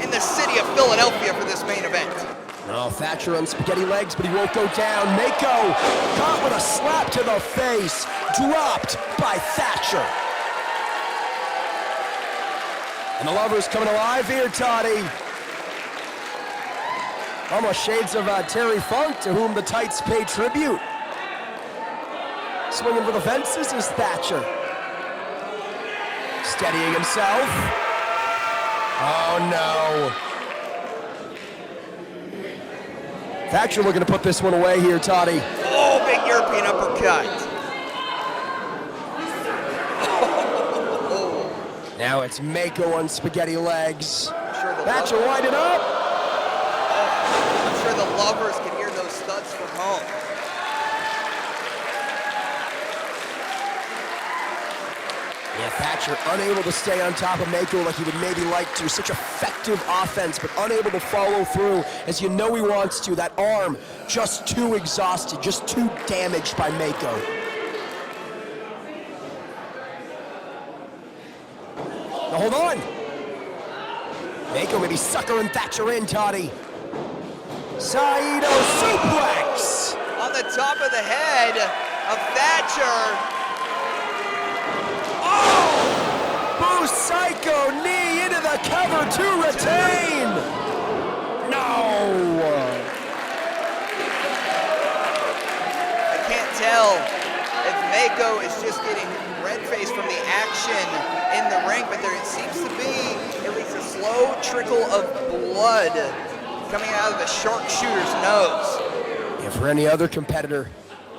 in the city of Philadelphia for this main event. Oh, Thatcher on spaghetti legs, but he won't go down. Mako caught with a slap to the face, dropped by Thatcher. And the Lovers coming alive here, Toddy. Almost shades of Terry Funk, to whom the tights pay tribute. Swinging for the fences is Thatcher. Steadying himself. Oh no. Thatcher looking to put this one away here, Toddy. Oh, big European uppercut. Now it's Mako on spaghetti legs. Sure Thatcher winding up. I'm sure the Lovers can hear those studs from home. Yeah, Thatcher unable to stay on top of Mako like he would maybe like to. Such effective offense, but unable to follow through as you know he wants to. That arm just too exhausted, just too damaged by Mako. Now hold on. Mako maybe suckering Thatcher in, Toddy. Saito suplex! On the top of the head of Thatcher. Psycho knee into the cover to retain. No. I can't tell if Mako is just getting red-faced from the action in the ring, but there seems to be at least a slow trickle of blood coming out of the sharpshooter's nose. Yeah, for any other competitor,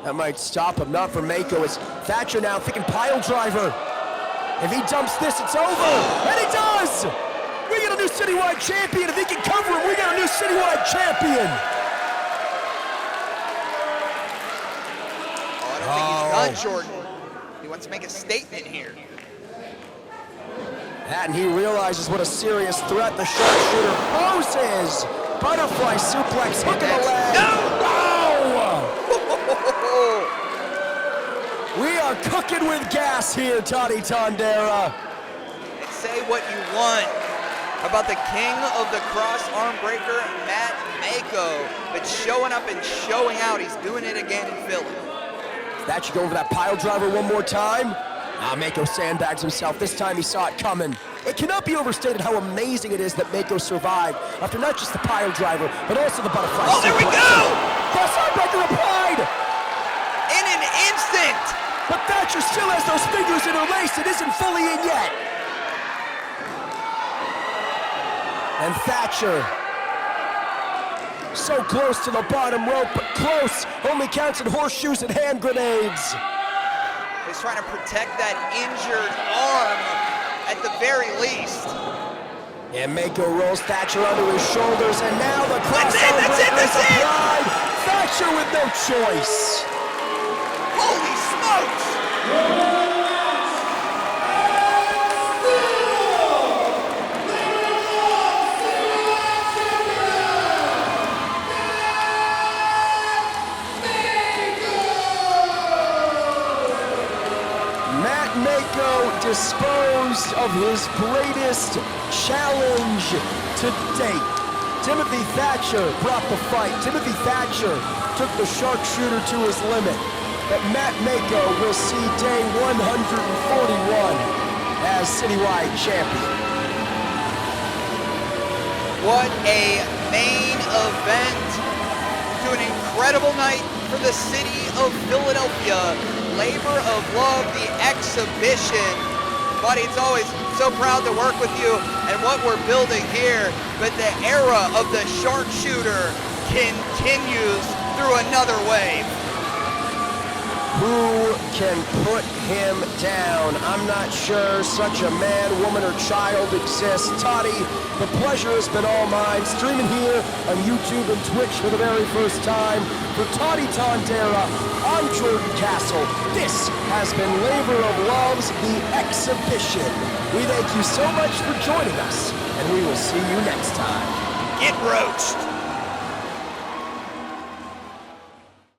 that might stop him. Not for Mako. It's Thatcher now thinking pile driver. If he dumps this, it's over. And he does! We got a new Citywide champion. If he can cover him, we got a new Citywide champion. Oh, I don't think he's done, Jordan. He wants to make a statement here. And he realizes what a serious threat the sharpshooter poses. Butterfly suplex, hook in the leg. No! We are cooking with gas here, Toddy Tondera. And say what you want about the king of the cross arm breaker, Matt Mako, but showing up and showing out, he's doing it again in Philly. Thatcher going for that pile driver one more time. Mako sandbags himself. This time he saw it coming. It cannot be overstated how amazing it is that Mako survived after not just the pile driver, but also the butterfly suplex. Oh, there we go! Cross arm breaker applied! In an instant! But Thatcher still has those fingers interlaced. It isn't fully in yet. And Thatcher So close to the bottom rope, but close. Only counts in horseshoes and hand grenades. He's trying to protect that injured arm at the very least. And Mako rolls Thatcher onto his shoulders, and now the That's it, that's it, that's it! applied. Thatcher with no choice. Holy smokes! Mako disposed of his greatest challenge to date. Timothy Thatcher brought the fight. Timothy Thatcher took the sharpshooter to his limit. But Matt Mako will see day 141 as Citywide champion. What a main event to an incredible night for the city of Philadelphia. Labor of Love, the exhibition. Buddy, it's always so proud to work with you and what we're building here, but the era of the sharpshooter continues through another wave. Who can put him down? I'm not sure such a man, woman, or child exists. Toddy, the pleasure has been all mine. Streaming here on YouTube and Twitch for the very first time. For Toddy Tondera, I'm Jordan Castle. This has been Labor of Love's The Exhibition. We thank you so much for joining us, and we will see you next time. Get roached.